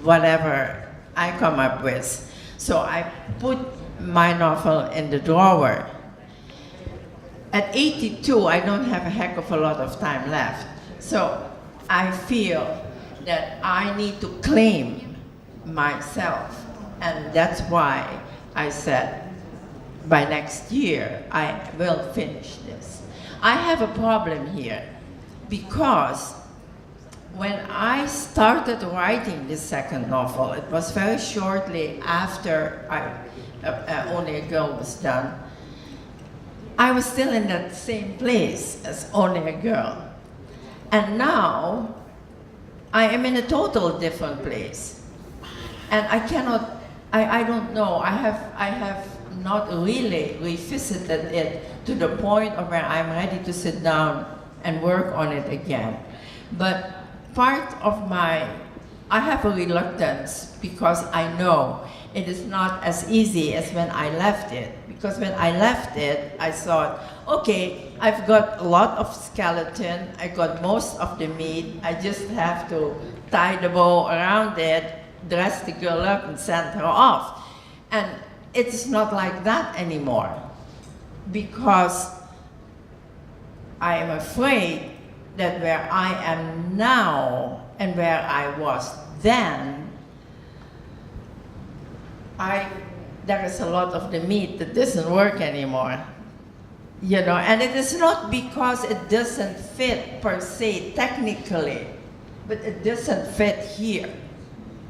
whatever I come up with. So I put my novel in the drawer. At 82, I don't have a heck of a lot of time left. So I feel that I need to claim myself. And that's why I said, by next year, I will finish this. I have a problem here because when I started writing this second novel, it was very shortly after Only a Girl was done. I was still in that same place as Only a Girl. And now, I am in a total different place. And I cannot, I don't know, I have not really revisited it to the point of where I'm ready to sit down and work on it again. But part of I have a reluctance because I know it is not as easy as when I left it. Because when I left it, I thought, okay, I've got a lot of skeleton, I got most of the meat, I just have to tie the bow around it, dress the girl up and send her off. And it's not like that anymore. Because I am afraid that where I am now and where I was then, there is a lot of the meat that doesn't work anymore. You know, and it is not because it doesn't fit per se technically, but it doesn't fit here.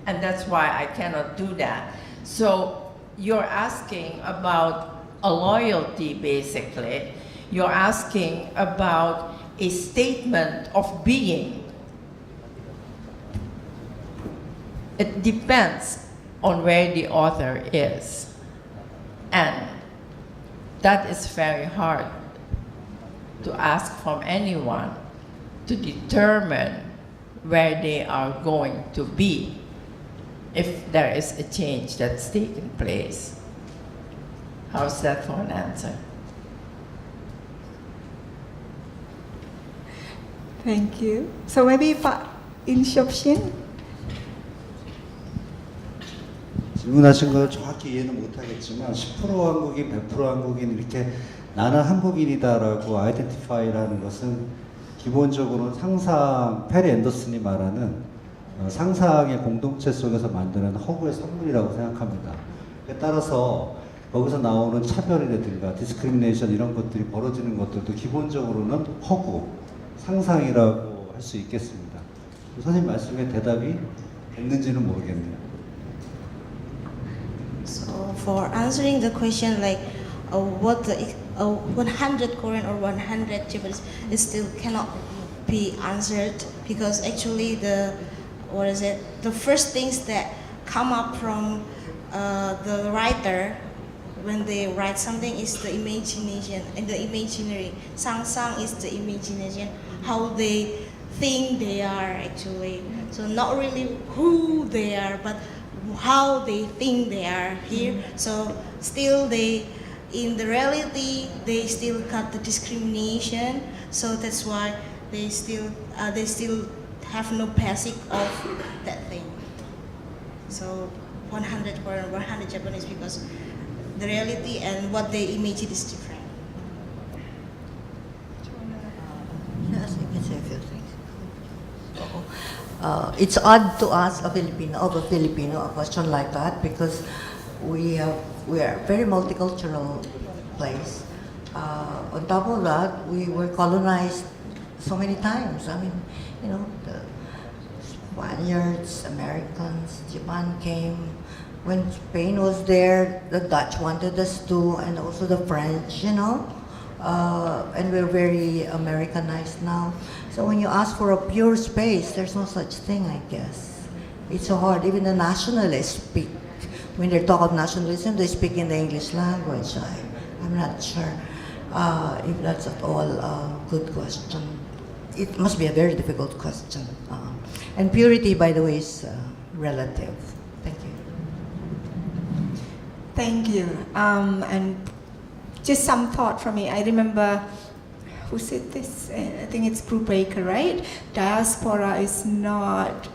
And that's why I cannot do that. So you're asking about a loyalty, basically. You're asking about a statement of being. It depends on where the author is. And that is very hard to ask from anyone to determine where they are going to be if there is a change that's taking place. How's that for an answer? Thank you. So maybe Pak Insyopshin? 질문하신 걸 정확히 이해는 못하겠지만 10% 한국인, 100% 한국인 이렇게 나는 한국인이다라고 아이덴티파이라는 것은 기본적으로 상상, 페리 앤더슨이 말하는 상상의 공동체 속에서 만드는 허구의 선물이라고 생각합니다. 따라서 거기서 나오는 차별이라든가 디스크리미네이션 이런 것들이 벌어지는 것들도 기본적으로는 허구, 상상이라고 할 수 있겠습니다. 선생님 말씀에 대답이 됐는지는 모르겠네요. So for answering the question like what the 100 Korean or 100 Japanese, it still cannot be answered because actually the first things that come up from the writer when they write something is the imagination and the imaginary. Sang is the imagination, how they think they are actually. So not really who they are, but how they think they are here. So still in the reality, they still got the discrimination. So that's why they still have no basic of that thing. So 100 Korean, 100 Japanese because the reality and what they imagine is different. Yes, I can say a few things. It's odd to ask a Filipino a question like that because we are a very multicultural place. On top of that, we were colonized so many times. I mean, the Spaniards, Americans, Japan came. When Spain was there, the Dutch wanted us to, and also the French, and we're very Americanized now. So when you ask for a pure space, there's no such thing, I guess. It's so hard. Even the nationalists speak. When they talk of nationalism, they speak in the English language. I'm not sure if that's at all a good question. It must be a very difficult question. And purity, by the way, is relative. Thank you. Thank you. And just some thought from me. I remember, who said this? I think it's Brubaker, right? Diaspora is not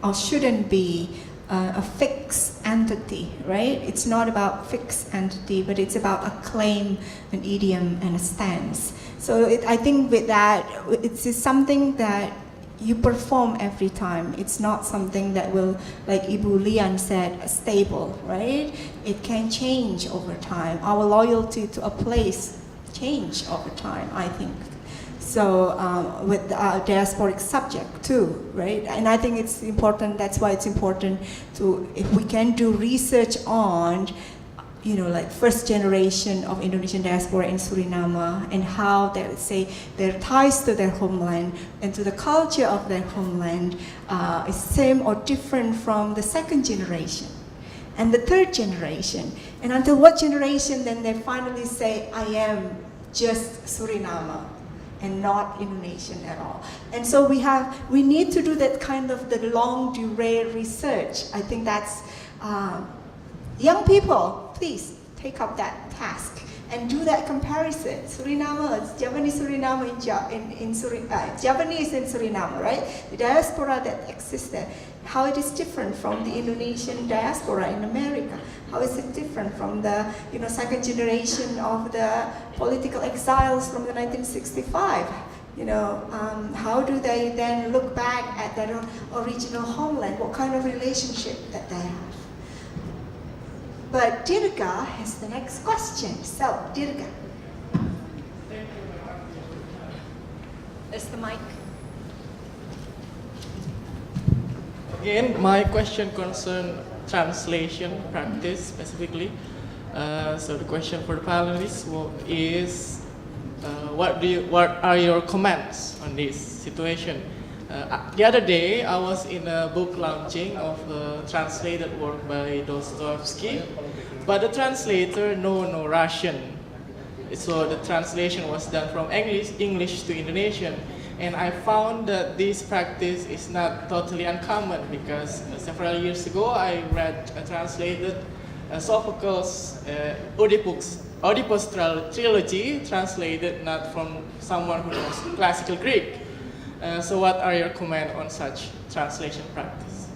or shouldn't be a fixed entity, right? It's not about fixed entity, but it's about a claim, an idiom, and a stance. So I think with that, it's just something that you perform every time. It's not something that will, like Ibu Lian said, stable, right? It can change over time. Our loyalty to a place change over time, I think. So with the diasporic subject too, right? And I think it's important, that's why it's important to, if we can do research on, like first generation of Indonesian diaspora in Suriname and how they say their ties to their homeland and to the culture of their homeland is same or different from the second generation and the third generation. And until what generation then they finally say, I am just Suriname and not Indonesian at all. And so we need to do that kind of the long durée research. I think that's young people, please take up that task and do that comparison. Suriname, Japanese Suriname Japanese in Suriname, right? The diaspora that exists there, how it is different from the Indonesian diaspora in America. How is it different from the second generation of the political exiles from the 1965? How do they then look back at their original homeland? What kind of relationship that they have? But Dirga has the next question. So, Dirga. Is the mic? Again, my question concerns translation practice specifically. So the question for the panelists is, what are your comments on this situation? The other day, I was in a book launching of a translated work by Dostoevsky, but the translator know no Russian. So the translation was done from English to Indonesian. And I found that this practice is not totally uncommon because several years ago I read a translated Sophocles' Oedipus trilogy, translated not from someone who knows classical Greek. So what are your comments on such translation practice?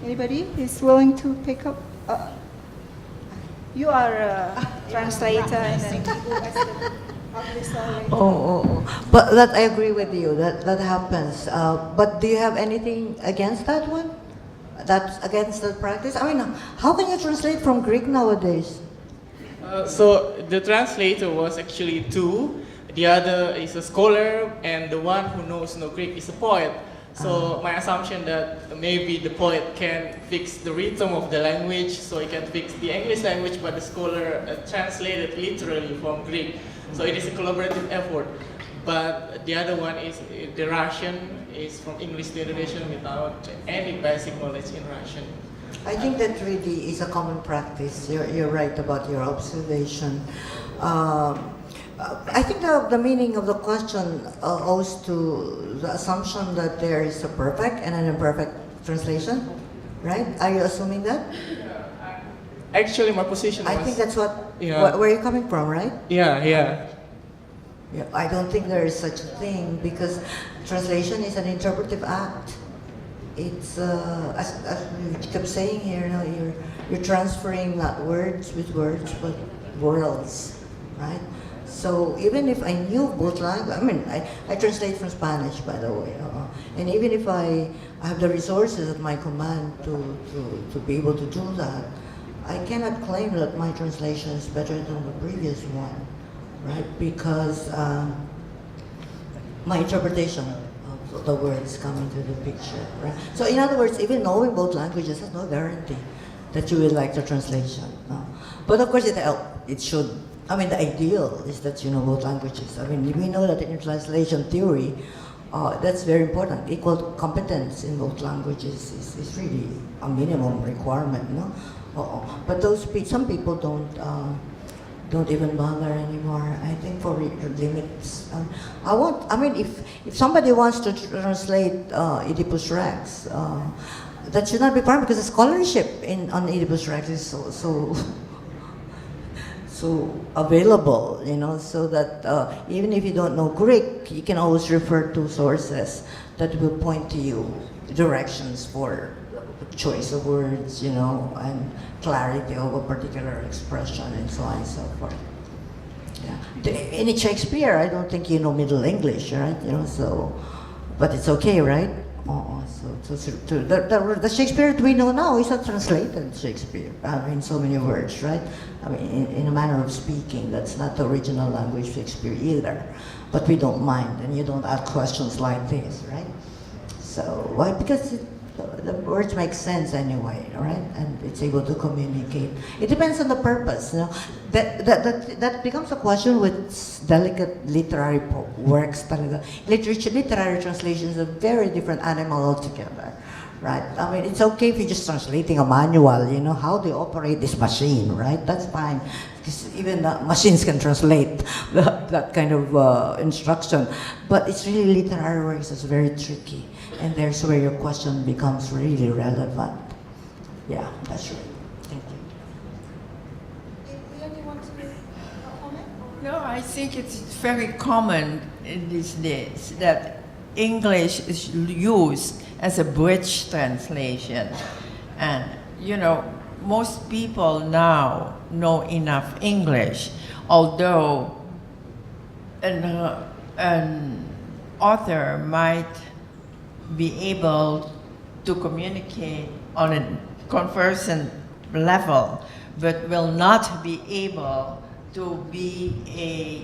Anybody is willing to pick up? You are a translator and then Ibu as the publisher. But that I agree with you. That happens. But do you have anything against that one? That's against the practice. I mean, how can you translate from Greek nowadays? So the translator was actually two. The other is a scholar, and the one who knows no Greek is a poet. So my assumption that maybe the poet can fix the rhythm of the language, so he can fix the English language, but the scholar translated literally from Greek. So it is a collaborative effort. But the other one is the Russian is from English to Indonesian without any basic knowledge in Russian. I think that really is a common practice. You're right about your observation. I think the meaning of the question owes to the assumption that there is a perfect and an imperfect translation, right? Are you assuming that? Actually, my position was... I think that's what, Yeah. where you're coming from, right? Yeah, yeah. Yeah, I don't think there is such a thing because translation is an interpretive act. It's as we kept saying here, you know, you're transferring not words with words, but worlds, right? So even if I knew both languages, I mean, I translate from Spanish, by the way, and even if I have the resources at my command to be able to do that, I cannot claim that my translation is better than the previous one, right? Because my interpretation of the words come into the picture, right? So in other words, even knowing both languages is no guarantee that you will like the translation. No. But of course, it should. I mean, the ideal is that you know both languages. I mean, we know that in translation theory, that's very important. Equal competence in both languages is really a minimum requirement, no? But some people don't even bother anymore. I think for limits. I mean, if somebody wants to translate Oedipus Rex, that should not be problem because the scholarship on Oedipus Rex is so available, you know, so that even if you don't know Greek, you can always refer to sources that will point to you directions for choice of words, you know, and clarity of a particular expression and so on and so forth. Yeah. In Shakespeare, I don't think you know Middle English, right? You know, so, but it's okay, right? The Shakespeare that we know now is a translated Shakespeare in so many words, right? I mean, in a manner of speaking, that's not the original language Shakespeare either. But we don't mind, and you don't ask questions like this, right? So, why? Because the words make sense anyway, right? And it's able to communicate. It depends on the purpose, you know. That becomes a question with delicate literary works. Literary translations are a very different animal altogether, right? I mean, it's okay if you're just translating a manual, you know, how they operate this machine, right? That's fine, because even machines can translate that kind of instruction. But it's really literary works that's very tricky. And there's where your question becomes really relevant. Yeah, that's right. Thank you. Do you only want to comment? No, I think it's very common in these days that English is used as a bridge translation. And, you know, most people now know enough English, although an author might be able to communicate on a conversant level, but will not be able to be a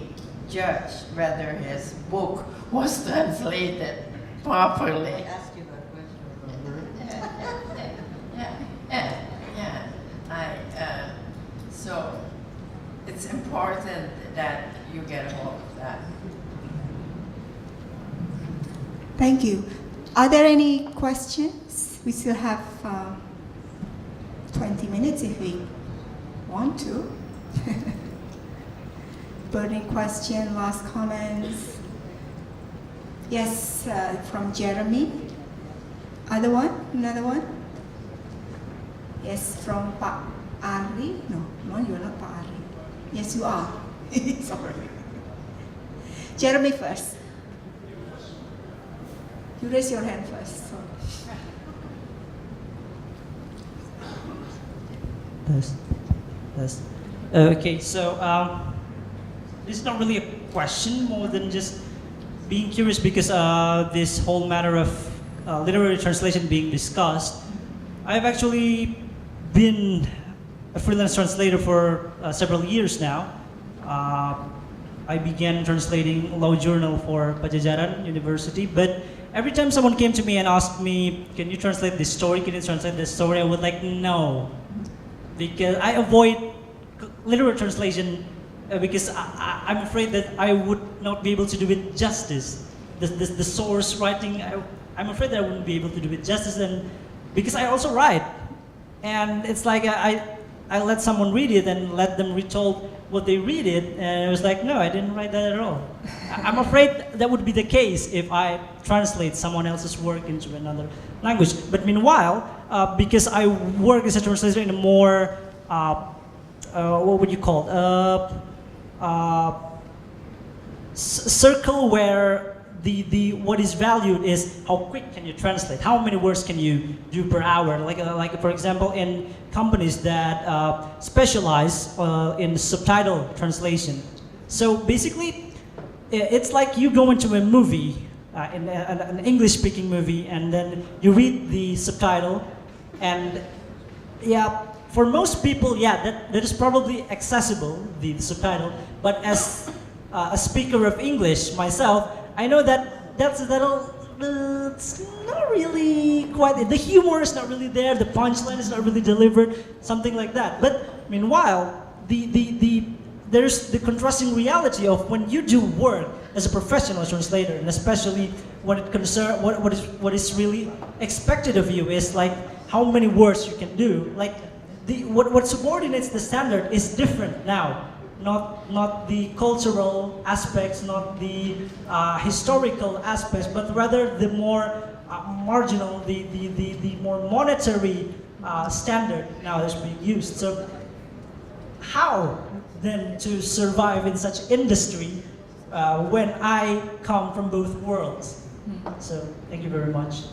judge whether his book was translated properly. I asked you that question. So it's important that you get a hold of that. Thank you. Are there any questions? We still have 20 minutes if we want to. Burning question, last comments? Yes, from Jeremy. Other one? Another one? Yes, from Pak Ari. No, you're not Pak Ari. Yes, you are. Sorry. Jeremy first. You raise your hand first. So. Yes. Okay, so this is not really a question, more than just being curious because this whole matter of literary translation being discussed, I've actually been a freelance translator for several years now. I began translating law journal for Pajajaran University, but every time someone came to me and asked me, "Can you translate this story? Can you translate this story?" I would like, no, because I avoid literal translation because I'm afraid that I would not be able to do it justice. The source writing, I'm afraid that I wouldn't be able to do it justice, and because I also write, and it's like I let someone read it and let them retold what they read it, and it was like, no, I didn't write that at all. I'm afraid that would be the case if I translate someone else's work into another language. But meanwhile, because I work as a translator in a more, what would you call it? Circle where the what is valued is how quick can you translate, how many words can you do per hour. Like for example, in companies that specialize in subtitle translation. So basically, it's like you go into a movie, in an English-speaking movie, and then you read the subtitle, and yeah, for most people, yeah, that is probably accessible, the subtitle. But as a speaker of English myself, I know that it's not really quite, the humor is not really there, the punchline is not really delivered, something like that. But meanwhile, there's the contrasting reality of when you do work as a professional translator, and especially when it concerns what is really expected of you is like how many words you can do. Like what subordinates the standard is different now. Not the cultural aspects, not the historical aspects, but rather the more marginal, the more monetary standard now that's being used. So how then to survive in such industry when I come from both worlds? So thank you very much.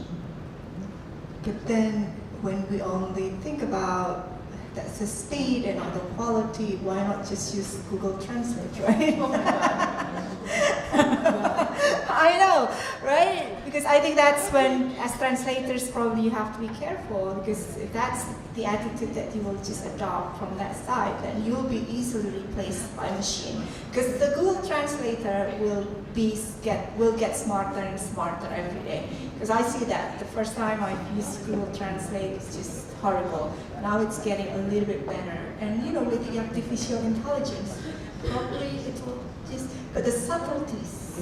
But then when we only think about that's the speed and not the quality, why not just use Google Translate, right? I know, right? Because I think that's when, as translators, probably you have to be careful, because if that's the attitude that you will just adopt from that side, then you'll be easily replaced by machine. Because the Google Translator will get smarter and smarter every day. Because I see that the first time I used Google Translate, it's just horrible. Now it's getting a little bit better. And you know, with the artificial intelligence, probably it will just, but the subtleties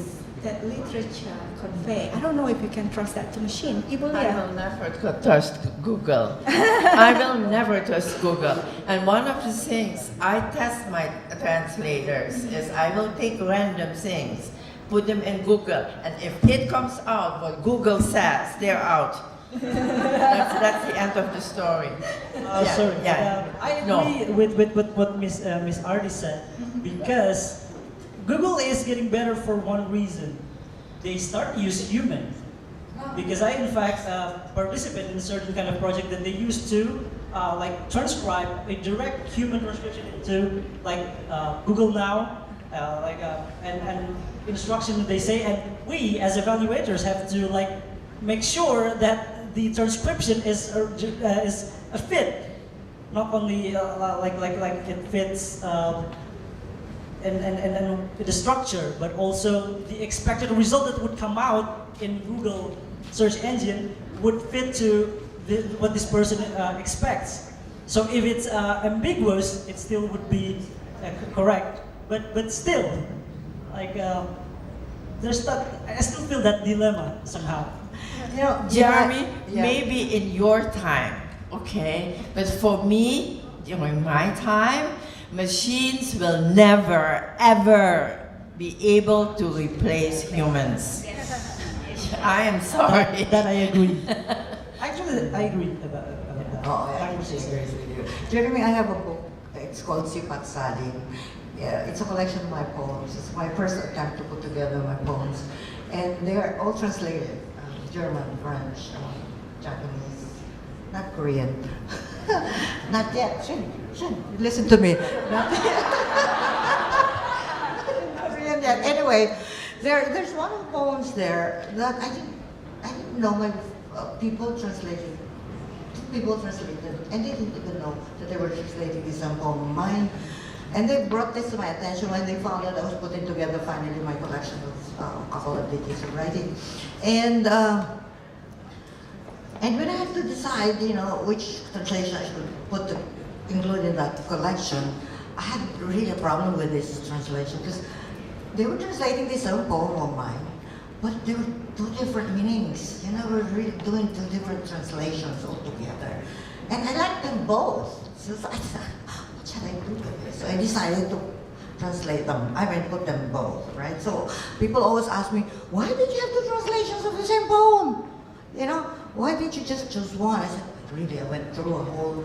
that literature convey, I don't know if you can trust that to machine. I will never trust Google. I will never trust Google. And one of the things I test my translators is I will take random things, put them in Google, and if it comes out what Google says, they're out. That's the end of the story. Sorry. Yeah. I agree with what Miss Ardi said, because Google is getting better for one reason. They start to use human. Because I in fact participate in a certain kind of project that they used to like transcribe a direct human transcription into like Google Now, and instruction that they say, and we as evaluators have to like make sure that the transcription is a fit, not only like it fits and the structure, but also the expected result that would come out in Google search engine would fit to what this person expects. So if it's ambiguous, it still would be correct. But still, like there's that. I still feel that dilemma somehow. You know, Jeremy, maybe in your time, okay? But for me, during my time, machines will never, ever be able to replace humans. I am sorry. That I agree. Actually, I agree about that. Oh, I agree with you. Jeremy, I have a book. It's called Sipat Saling. Yeah, it's a collection of my poems. It's my first attempt to put together my poems. And they are all translated. German, French, Japanese, not Korean. Not yet. Should listen to me. Not Korean yet. Anyway, there's one of the poems there that I didn't know my people translated. people translated, and they didn't even know that they were translating this poem of mine. And they brought this to my attention when they found out I was putting together finally my collection of a couple of decades of writing. And when I had to decide, which translation I should include in that collection, I had really a problem with this translation because they were translating this own poem of mine, but there were two different meanings. We're really doing two different translations altogether. And I liked them both. So I thought, what should I do with this? So I decided to translate them. Put them both, right? So people always ask me, why did you have two translations of the same poem? Why didn't you just choose one? I said, really, I went through a whole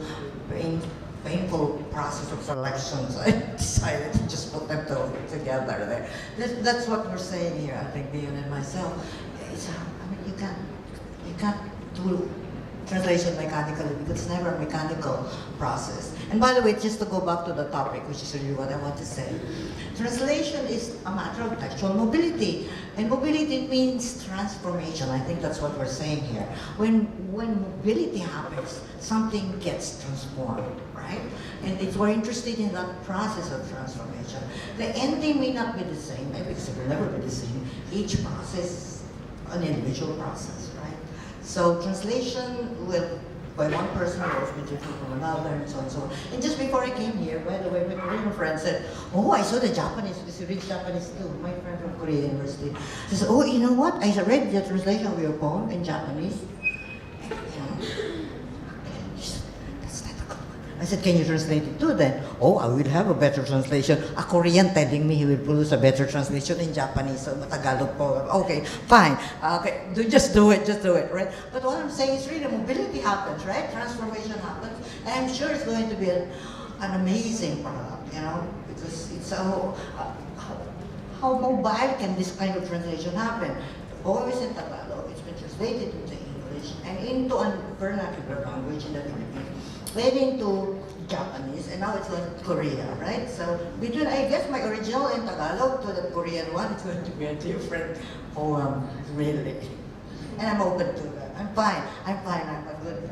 painful process of selection, so I decided to just put them together there. That's what we're saying here, I think, Dion and myself. You can't do translation mechanically because it's never a mechanical process. And by the way, just to go back to the topic, which is really what I want to say, translation is a matter of textual mobility. And mobility means transformation. I think that's what we're saying here. When mobility happens, something gets transformed, right? And if we're interested in that process of transformation, the ending may not be the same, because it will never be the same. Each process is an individual process, right? So translation will, by one person, will always be different from another, and so on and so on. And just before I came here, by the way, my Korean friend said, oh, I saw the Japanese, because you read Japanese too. My friend from Korea University says, oh, you know what? I read the translation of your poem in Japanese. I said, can you translate it too then? Oh, I will have a better translation. A Korean telling me he will produce a better translation in Japanese, so Tagalog po. Okay, fine. Okay, just do it, right? But what I'm saying is really mobility happens, right? Transformation happens. And I'm sure it's going to be an amazing product, because it's how mobile can this kind of translation happen? The poem is in Tagalog, it's been translated into English and into a vernacular language in the Philippines. Then into Japanese, and now it's going to Korea, right? So between, I guess, my original in Tagalog to the Korean one, it's going to be a different poem, really. And I'm open to that. I'm fine. I'm a good,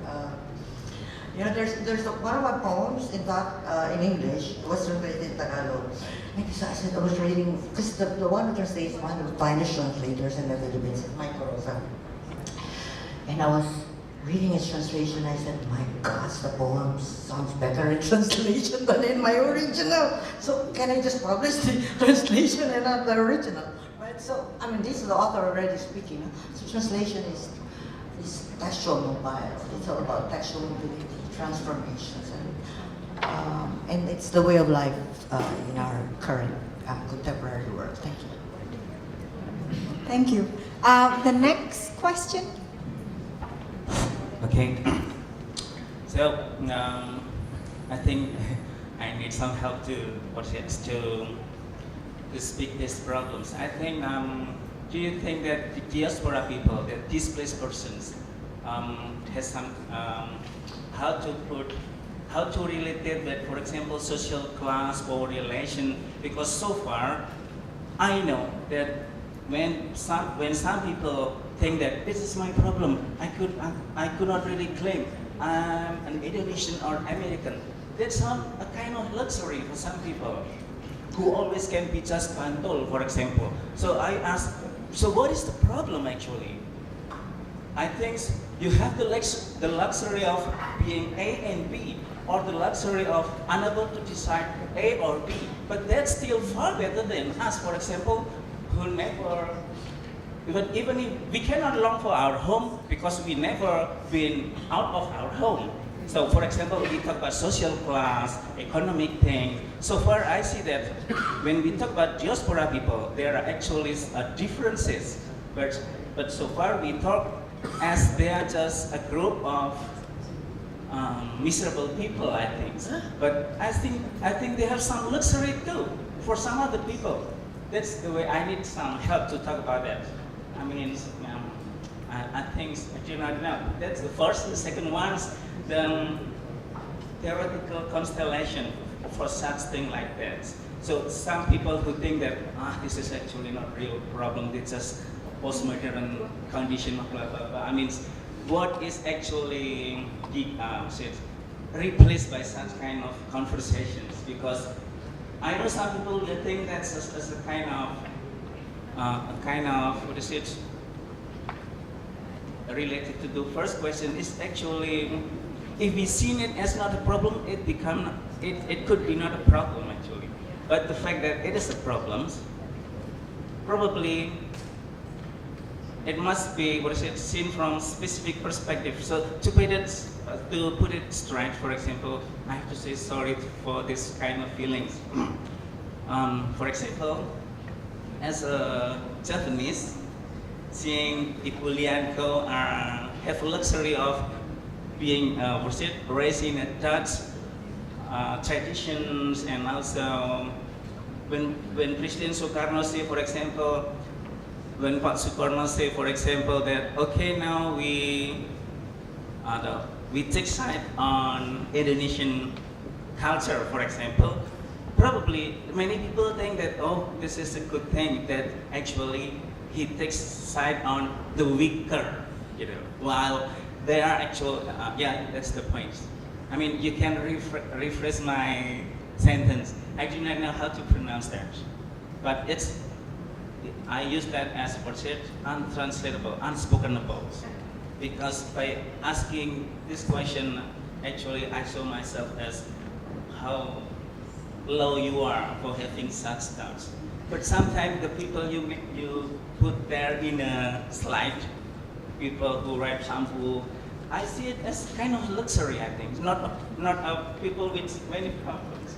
there's one of my poems, in fact, in English, it was translated in Tagalog. And so I said, I was reading, because the one who translates one of the finest translators in the Philippines is Mike Rosa. And I was reading his translation, I said, my gosh, the poem sounds better in translation than in my original. So can I just publish the translation and not the original? Right? So, this is the author already speaking. So translation is textual mobile. It's all about textual mobility, transformations, and it's the way of life in our current contemporary world. Thank you. Thank you. The next question. Okay. So I think I need some help to speak these problems. I think do you think that the diaspora people, the displaced persons, has some how to relate it with, for example, social class or relation? Because so far, I know that when some people think that this is my problem, I could not really claim I'm an Indonesian or American. That's not a kind of luxury for some people who always can be just Bantol, for example. So I asked, so what is the problem actually? I think you have the luxury of being A and B, or the luxury of unable to decide A or B, but that's still far better than us, for example, who never, even if we cannot long for our home because we never been out of our home. So for example, we talk about social class, economic thing. So far I see that when we talk about diaspora people, there are actually differences. But so far we talk as they are just a group of miserable people, I think. But I think they have some luxury too for some other people. That's the way I need some help to talk about that. I think, you know, that's the first. The second one is the theoretical constellation for such thing like that. So some people who think that, this is actually not real problem, it's just postmodern condition, blah, blah, blah. what is actually replaced by such kind of conversations, because I know some people will think that's as a kind of what is it related to the first question is actually, if we see it as not a problem, it could be not a problem actually, but the fact that it is a problem, probably it must be seen from specific perspective. So to put it straight, for example, I have to say sorry for this kind of feelings. For example, as a Japanese, seeing Ibu Lian Go have a luxury of being raised in a Dutch traditions, and also when President Sukarno say, for example, when Pak Sukarno say, for example, that okay, now we take side on Indonesian culture, for example, probably many people think that, oh, this is a good thing, that actually he takes side on the weaker, while they are actual, yeah, that's the point. I mean, you can rephrase my sentence. I do not know how to pronounce that, but I use that as untranslatable, unspokenable. Because by asking this question, actually I show myself as how low you are for having such doubts. But sometimes the people you put there in a slide, people who write shampoo, I see it as kind of luxury, I think, not people with many problems.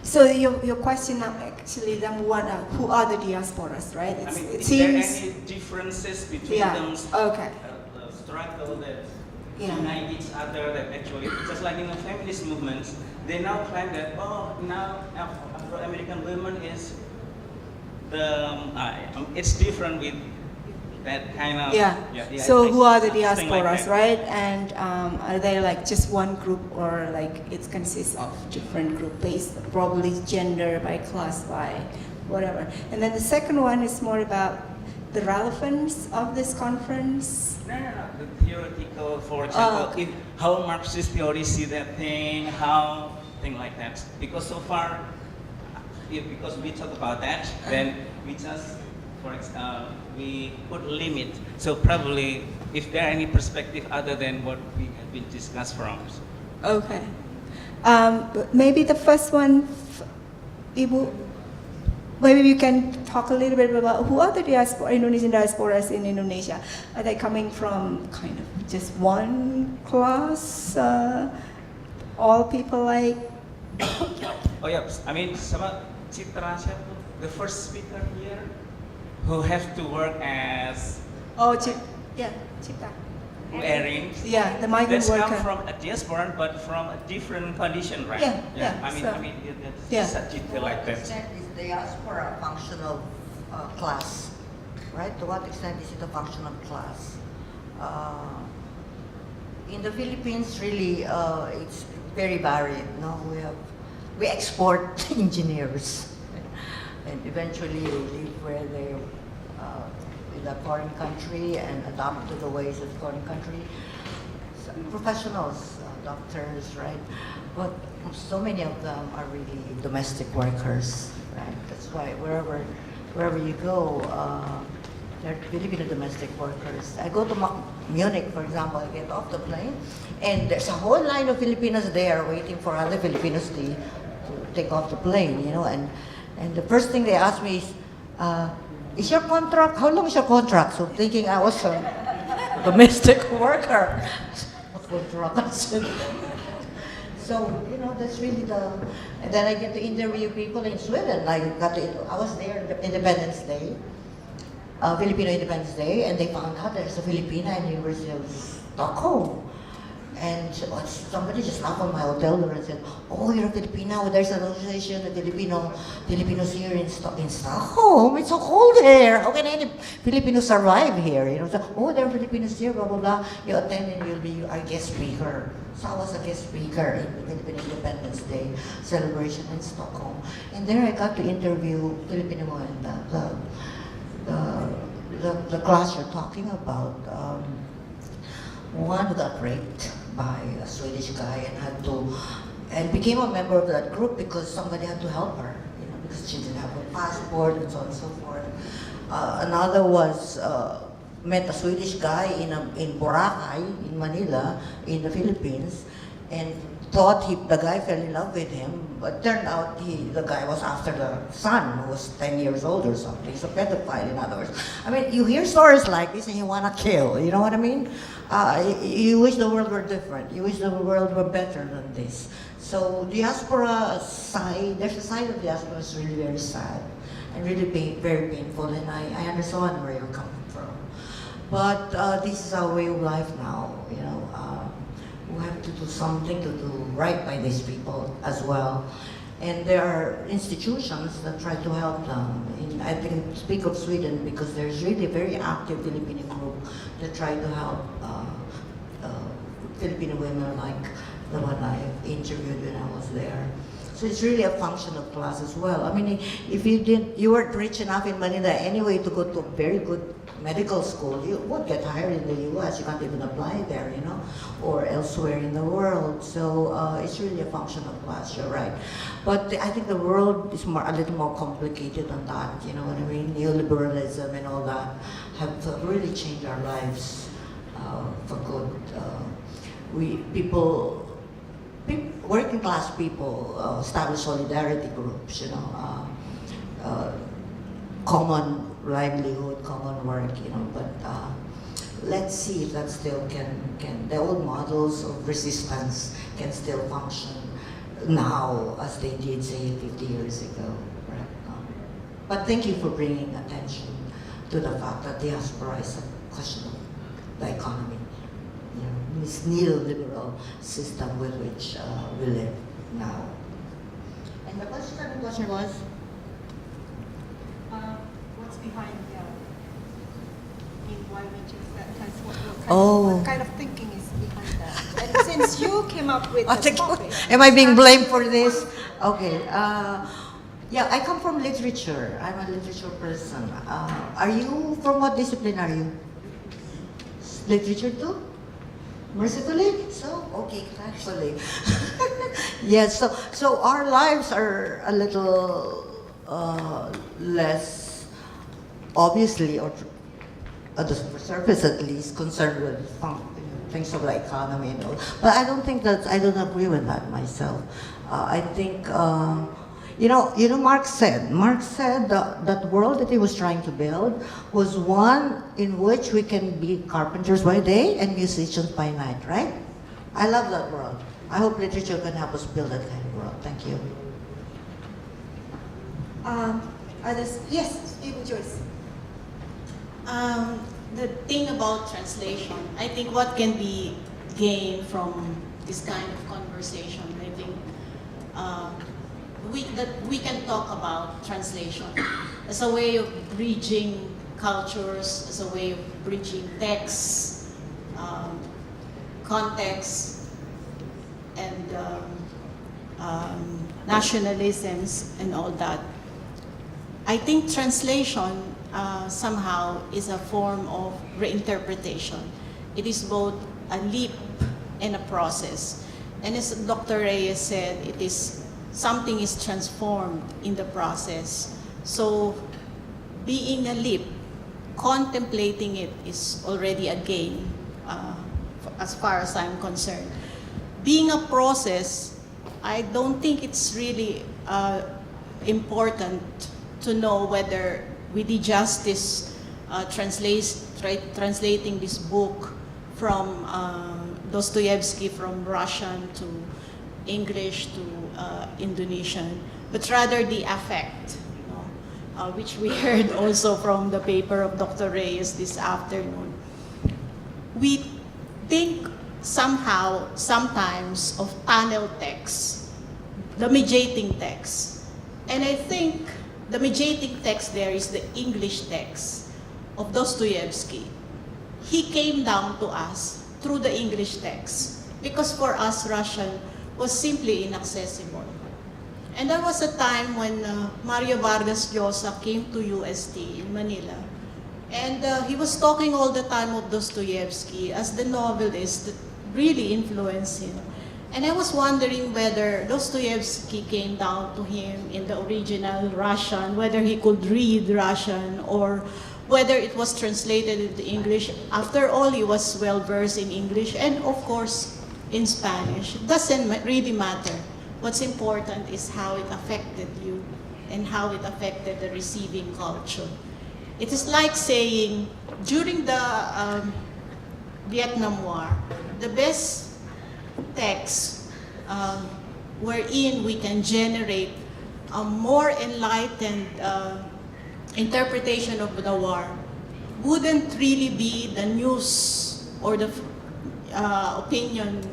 So your question now actually number one, who are the diasporas, right? I mean, it is seems, there any differences between them? Okay. The struggle that Yeah. unite each other, that actually, just like in the feminist movements, they now claim that, oh, now Afro-American women is it's different with that kind of... Yeah. So who are the diasporas, like right? And are they like just one group, or like it consists of different group based, probably gender, by class, by whatever. And then the second one is more about the relevance of this conference. No. The theoretical, for example, how Marxist theory see that thing, how thing like that. Because so far, because we talk about that, then we just, for example, we put limit. So probably, if there are any perspective other than what we have been discussed from. Okay. But maybe the first one, Ibu, maybe you can talk a little bit about who are the Indonesian diasporas in Indonesia. Are they coming from kind of just one class? All people like... Oh yeah, I mean, Citra, the first speaker here, who have to work as... Oh, Cipta. Earrings. Yeah, the migrant That's worker. come from a diaspora, but from a different condition, right? Yeah. I mean, it's such detail like that. Is diaspora a functional class, right? To what extent is it a functional class? In the Philippines, really, it's very varied. No, we export engineers, and eventually they live where they in a foreign country and adapt to the ways of foreign country. So, professionals, doctors, right? But so many of them are really domestic workers, right? That's why wherever you go, there are Filipino domestic workers. I go to Munich, for example, I get off the plane, and there's a whole line of Filipinos there waiting for other Filipinos to take off the plane, and the first thing they ask me is your contract, how long is your contract? So thinking I was a domestic worker. What contract? So, that's really and then I get to interview people in Sweden. I was there on Independence Day, Filipino Independence Day, and they found out there's a Filipina in the University of Stockholm. And somebody just knocked on my hotel door and said, oh, you're a Filipino, there's an association of Filipinos here in Stockholm. It's so cold here. How can any Filipinos survive here? So, oh, there are Filipinos here, blah, blah, blah. You attend and you'll be our guest speaker. So I was a guest speaker in the Philippine Independence Day celebration in Stockholm. And there I got to interview Filipino and the class you're talking about. one who got raped by a Swedish guy and became a member of that group because somebody had to help her, because she didn't have a passport and so on and so forth. Another was met a Swedish guy in Boracay, in Manila, in the Philippines, and thought the guy fell in love with him, but turned out the guy was after the son, who was 10 years old or something. He's a pedophile, in other words. I mean, you hear stories like this and you want to kill, you know what I mean? You wish the world were different. You wish the world were better than this. So diaspora side, there's a side of diaspora that's really very sad and really very painful, and I understand where you're coming from. But this is our way of life now, we have to do something to do right by these people as well. And there are institutions that try to help them. I can speak of Sweden because there's really a very active Filipino group that try to help Filipino women like the one I interviewed when I was there. So it's really a function of class as well. I mean, if you weren't rich enough in Manila anyway to go to a very good medical school, you won't get hired in the US. You can't even apply there, or elsewhere in the world. So it's really a function of class, you're right. But I think the world is a little more complicated than that, you know what I mean? Neoliberalism and all that have really changed our lives for good. Working class people establish solidarity groups, common livelihood, common work, but let's see if that still the old models of resistance can still function now as they did, say, 50 years ago. Right? But thank you for bringing attention to the fact that diaspora is a question of the economy. This neoliberal system with which we live now. And the question was? What's behind why we choose that kind Oh. what kind of thinking is behind that? And since you came up with the topic, Am I being blamed for this? Okay. Yeah, I come from literature. I'm a literature person. Are you, from what discipline are you? Literature too? Mercifully? So? Okay, thankfully. Yes, so our lives are a little less, obviously, or at the surface at least, concerned with things of the economy and all. But I don't agree with that myself. I think, Marx said that world that he was trying to build was one in which we can be carpenters by day and musicians by night, right? I love that world. I hope literature can help us build that kind of world. Thank you. others, yes, Ibu Joyce. The thing about translation, I think what can be gained from this kind of conversation, I think we can talk about translation as a way of bridging cultures, as a way of bridging texts, context, and nationalisms and all that. I think translation somehow is a form of reinterpretation. It is both a leap and a process. And as Dr. Reyes said, something is transformed in the process. So being a leap, contemplating it is already a gain as far as I'm concerned. Being a process, I don't think it's really important to know whether we did justice translating this book from Dostoevsky from Russian to English to Indonesian, but rather the affect, which we heard also from the paper of Dr. Reyes this afternoon. We think sometimes of tunnel text, the mediating text, and I think the mediating text there is the English text of Dostoevsky. He came down to us through the English text because for us Russian was simply inaccessible. And there was a time when Mario Vargas Llosa came to UST in Manila And he was talking all the time of Dostoevsky as the novelist that really influenced him. And I was wondering whether Dostoevsky came down to him in the original Russian, whether he could read Russian, or whether it was translated into English. After all, he was well versed in English and of course in Spanish. It doesn't really matter. What's important is how it affected you and how it affected the receiving culture. It is like saying, during the Vietnam War, the best text wherein we can generate a more enlightened interpretation of the war wouldn't really be the news or the opinion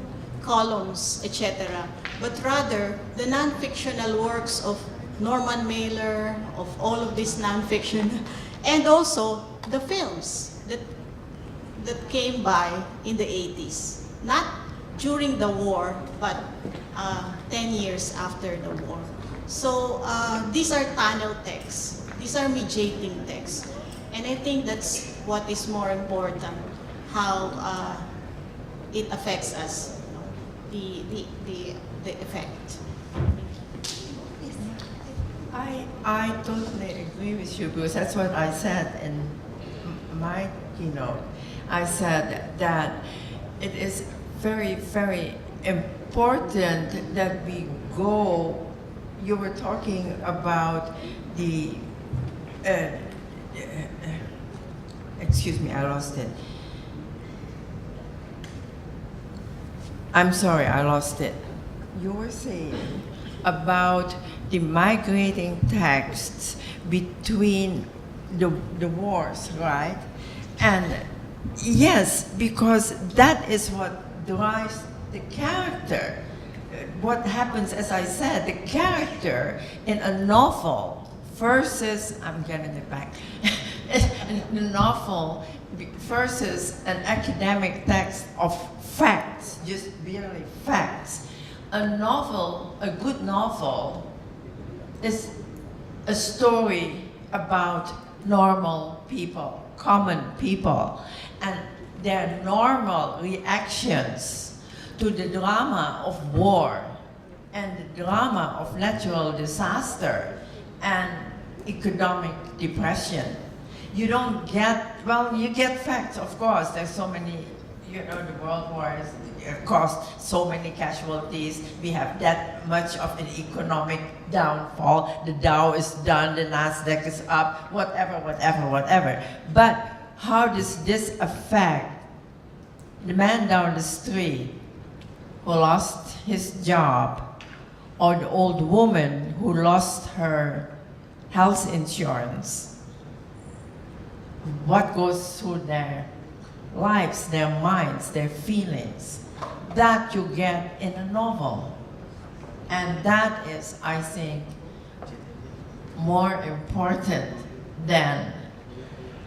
columns, etc., but rather the non-fictional works of Norman Mailer, of all of this non-fiction, and also the films that came by in the 80s. Not during the war, but 10 years after the war. So these are tunnel texts. These are mediating texts. And I think that's what is more important, how it affects us, the effect. I totally agree with you, because that's what I said in my keynote. I said that it is very, very important that we go. You were talking about the, excuse me, I lost it. I'm sorry, I lost it. You were saying about the migrating texts between the wars, right? And yes, because that is what drives the character. What happens, as I said, the character in a novel versus, I'm getting it back, a novel versus an academic text of facts, just merely facts. A novel, a good novel, is a story about normal people, common people, and their normal reactions to the drama of war and the drama of natural disaster and economic depression. You don't get, well, you get facts, of course. There's so many, you know, the world wars caused so many casualties. We have that much of an economic downfall. The Dow is done, the Nasdaq is up, whatever, whatever, whatever. But how does this affect the man down the street who lost his job, or the old woman who lost her health insurance? What goes through their lives, their minds, their feelings? That you get in a novel. And that is, I think, more important than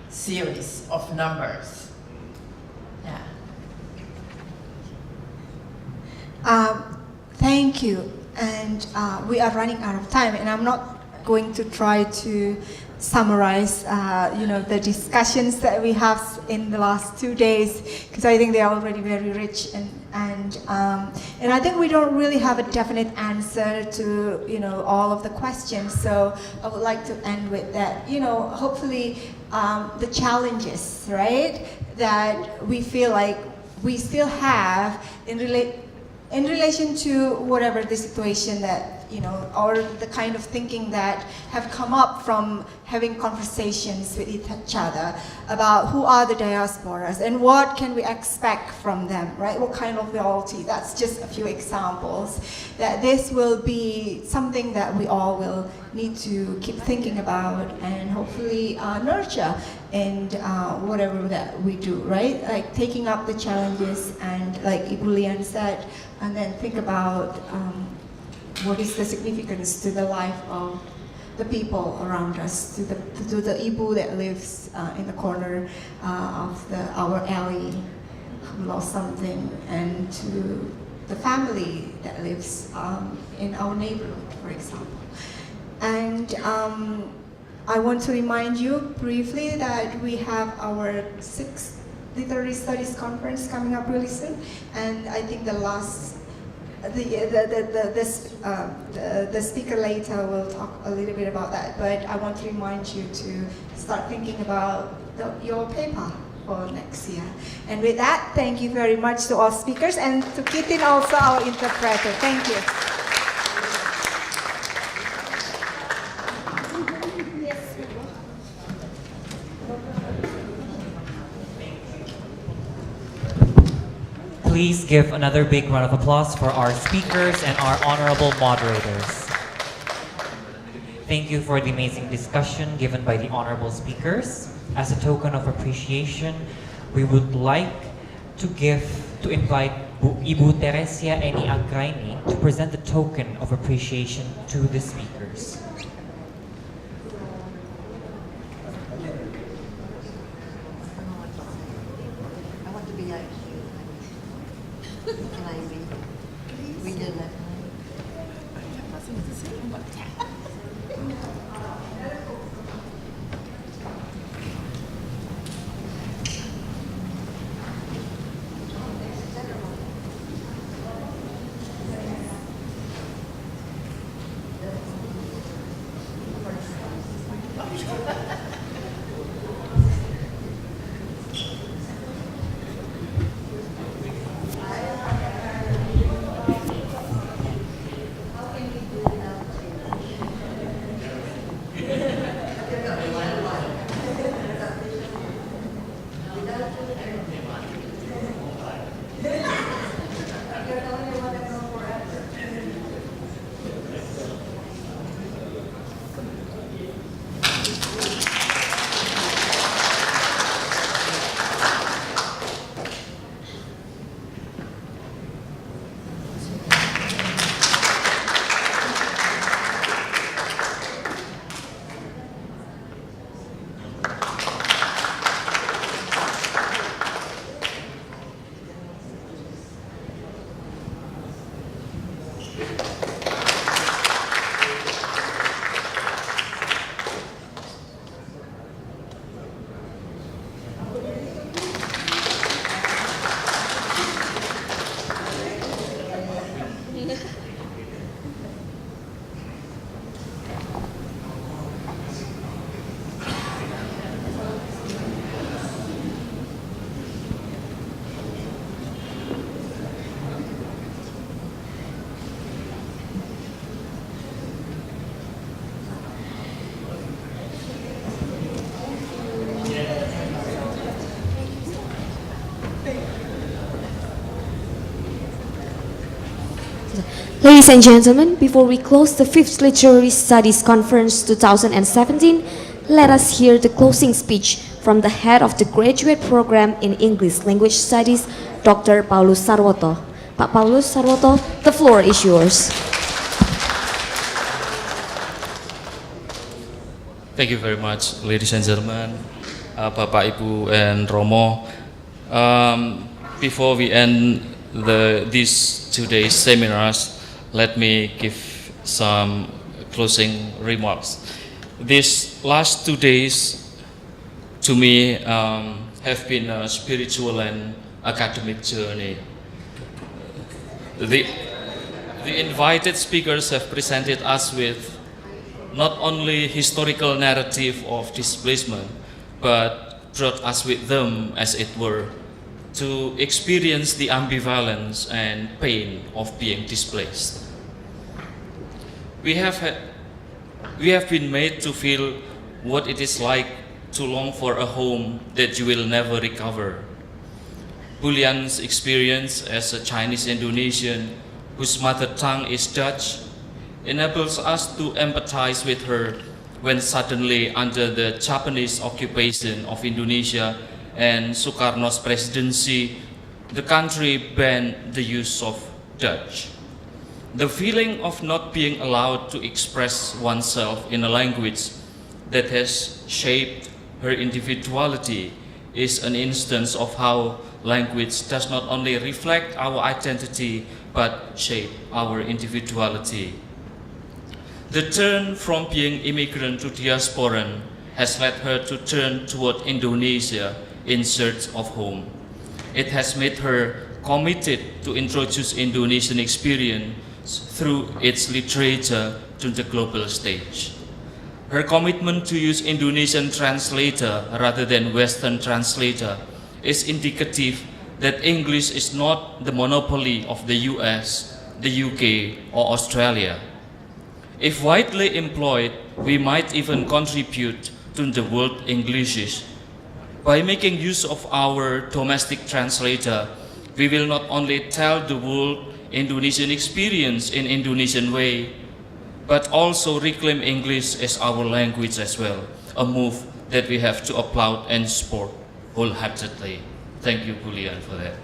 series of numbers. Yeah. Thank you. And we are running out of time, and I'm not going to try to summarize, the discussions that we have in the last 2 days, because I think they are already very rich, and I think we don't really have a definite answer to all of the questions. So I would like to end with that. Hopefully the challenges, right, that we feel like we still have in relation to whatever the situation that, or the kind of thinking that have come up from having conversations with each other about who are the diasporas and what can we expect from them, right? What kind of loyalty? That's just a few examples. That this will be something that we all will need to keep thinking about and hopefully nurture in whatever that we do, right? Like taking up the challenges and, like Ibu Lian said, and then think about what is the significance to the life of the people around us, to the Ibu that lives in the corner of our alley who lost something, and to the family that lives in our neighborhood, for example. And I want to remind you briefly that we have our 6th Literary Studies Conference coming up really soon, and I think the speaker later will talk a little bit about that, but I want to remind you to start thinking about your paper for next year. And with that, thank you very much to all speakers, and to Kitin also, our interpreter. Thank you. Please give another big round of applause for our speakers and our honorable moderators. Thank you for the amazing discussion given by the honorable speakers. As a token of appreciation, we would like to invite Ibu Teresia Eni Agraini to present the token of appreciation to the speakers. I want to be like you. Can I be? We did that. Ladies and gentlemen, before we close the 5th Literary Studies Conference 2017, let us hear the closing speech from the head of the graduate program in English Language Studies, Dr. Paulus Sarwoto. Pak Paulus Sarwoto, the floor is yours. Thank you very much, ladies and gentlemen, Bapak, Ibu, and Romo. Before we end these 2 days seminars, let me give some closing remarks. These last 2 days, to me, have been a spiritual and academic journey. The invited speakers have presented us with not only historical narrative of displacement, but brought us with them, as it were, to experience the ambivalence and pain of being displaced. We have been made to feel what it is like to long for a home that you will never recover. Bulian's experience as a Chinese Indonesian whose mother tongue is Dutch enables us to empathize with her when suddenly, under the Japanese occupation of Indonesia and Sukarno's presidency, the country banned the use of Dutch. The feeling of not being allowed to express oneself in a language that has shaped her individuality is an instance of how language does not only reflect our identity but shape our individuality. The turn from being immigrant to diasporan has led her to turn toward Indonesia in search of home. It has made her committed to introduce Indonesian experience through its literature to the global stage. Her commitment to use Indonesian translator rather than Western translator is indicative that English is not the monopoly of the US, the UK, or Australia. If widely employed, we might even contribute to the world Englishes. By making use of our domestic translator, we will not only tell the world Indonesian experience in Indonesian way, but also reclaim English as our language as well, a move that we have to applaud and support wholeheartedly. Thank you, Julian, for that.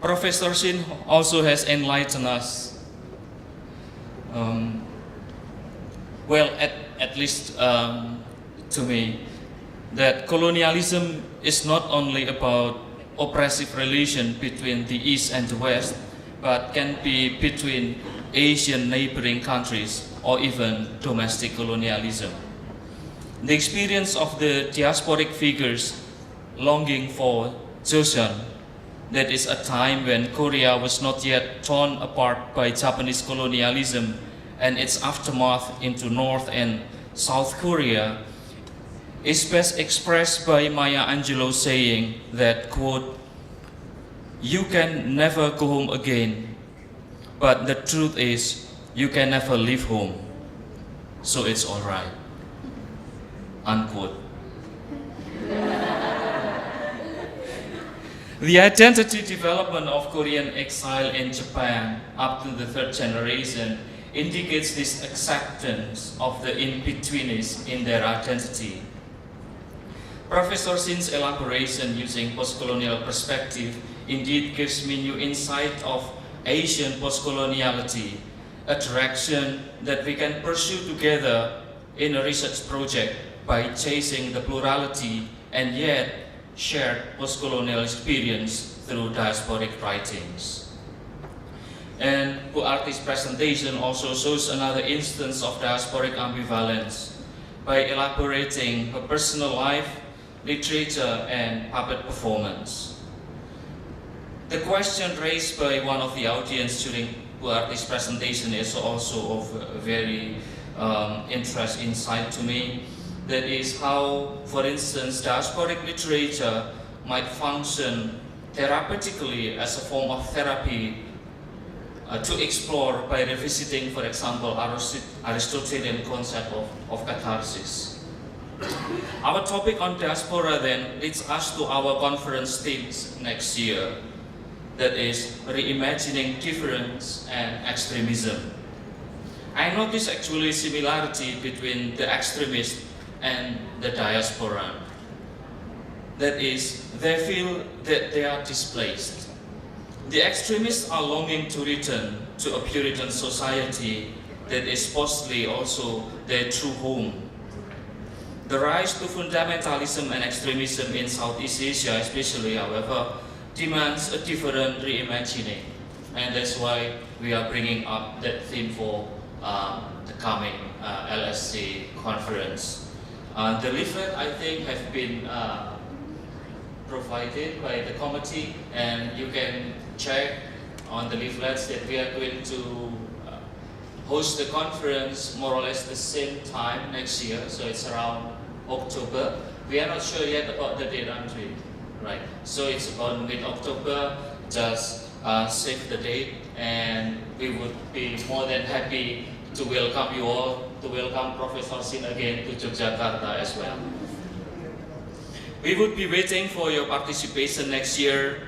Professor Shin also has enlightened us, well, at least to me, that colonialism is not only about oppressive relation between the East and the West, but can be between Asian neighboring countries or even domestic colonialism. The experience of the diasporic figures longing for Joseon, that is a time when Korea was not yet torn apart by Japanese colonialism and its aftermath into North and South Korea, is best expressed by Maya Angelou saying that, quote, "You can never go home again, but the truth is you can never leave home, so it's all right," unquote. The identity development of Korean exile in Japan up to the third generation indicates this acceptance of the in-betweenies in their identity. Professor Shin's elaboration using post-colonial perspective indeed gives me new insight of Asian post-coloniality, a direction that we can pursue together in a research project by chasing the plurality and yet shared post-colonial experience through diasporic writings. And Bu Arti's presentation also shows another instance of diasporic ambivalence by elaborating her personal life, literature, and puppet performance. The question raised by one of the audience during Bu Arti's presentation is also of very insight to me. That is how, for instance, diasporic literature might function therapeutically as a form of therapy to explore by revisiting, for example, Aristotelian concept of catharsis. Our topic on diaspora then leads us to our conference themes next year, that is reimagining difference and extremism. I notice actually similarity between the extremist and the diaspora. That is, they feel that they are displaced. The extremists are longing to return to a Puritan society that is supposedly also their true home. The rise to fundamentalism and extremism in Southeast Asia especially, however, demands a different reimagining. And that's why we are bringing up that theme for the coming LSC conference. The leaflet, I think, have been provided by the committee, and you can check on the leaflets that we are going to host the conference more or less the same time next year, so it's around October. We are not sure yet about the date entry, right? So it's about mid-October. Just save the date, and we would be more than happy to welcome you all, to welcome Professor Shin again to Yogyakarta as well. We would be waiting for your participation next year.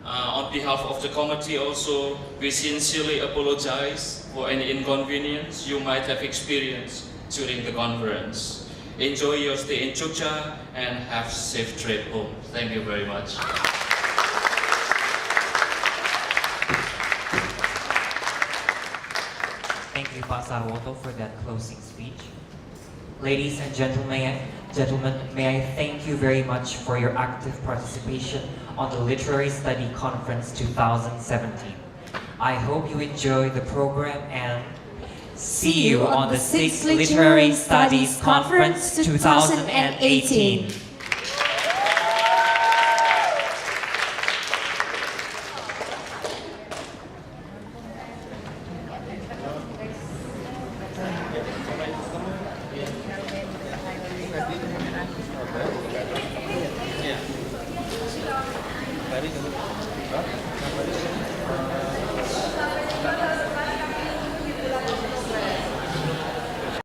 On behalf of the committee also, we sincerely apologize for any inconvenience you might have experienced during the conference. Enjoy your stay in Jogja and have safe trip home. Thank you very much. Thank you, Pak Sarwoto, for that closing speech. Ladies and gentlemen, may I thank you very much for your active participation on the Literary Study Conference 2017. I hope you enjoy the program and see you on the 6th Literary Studies Conference 2018. Okay.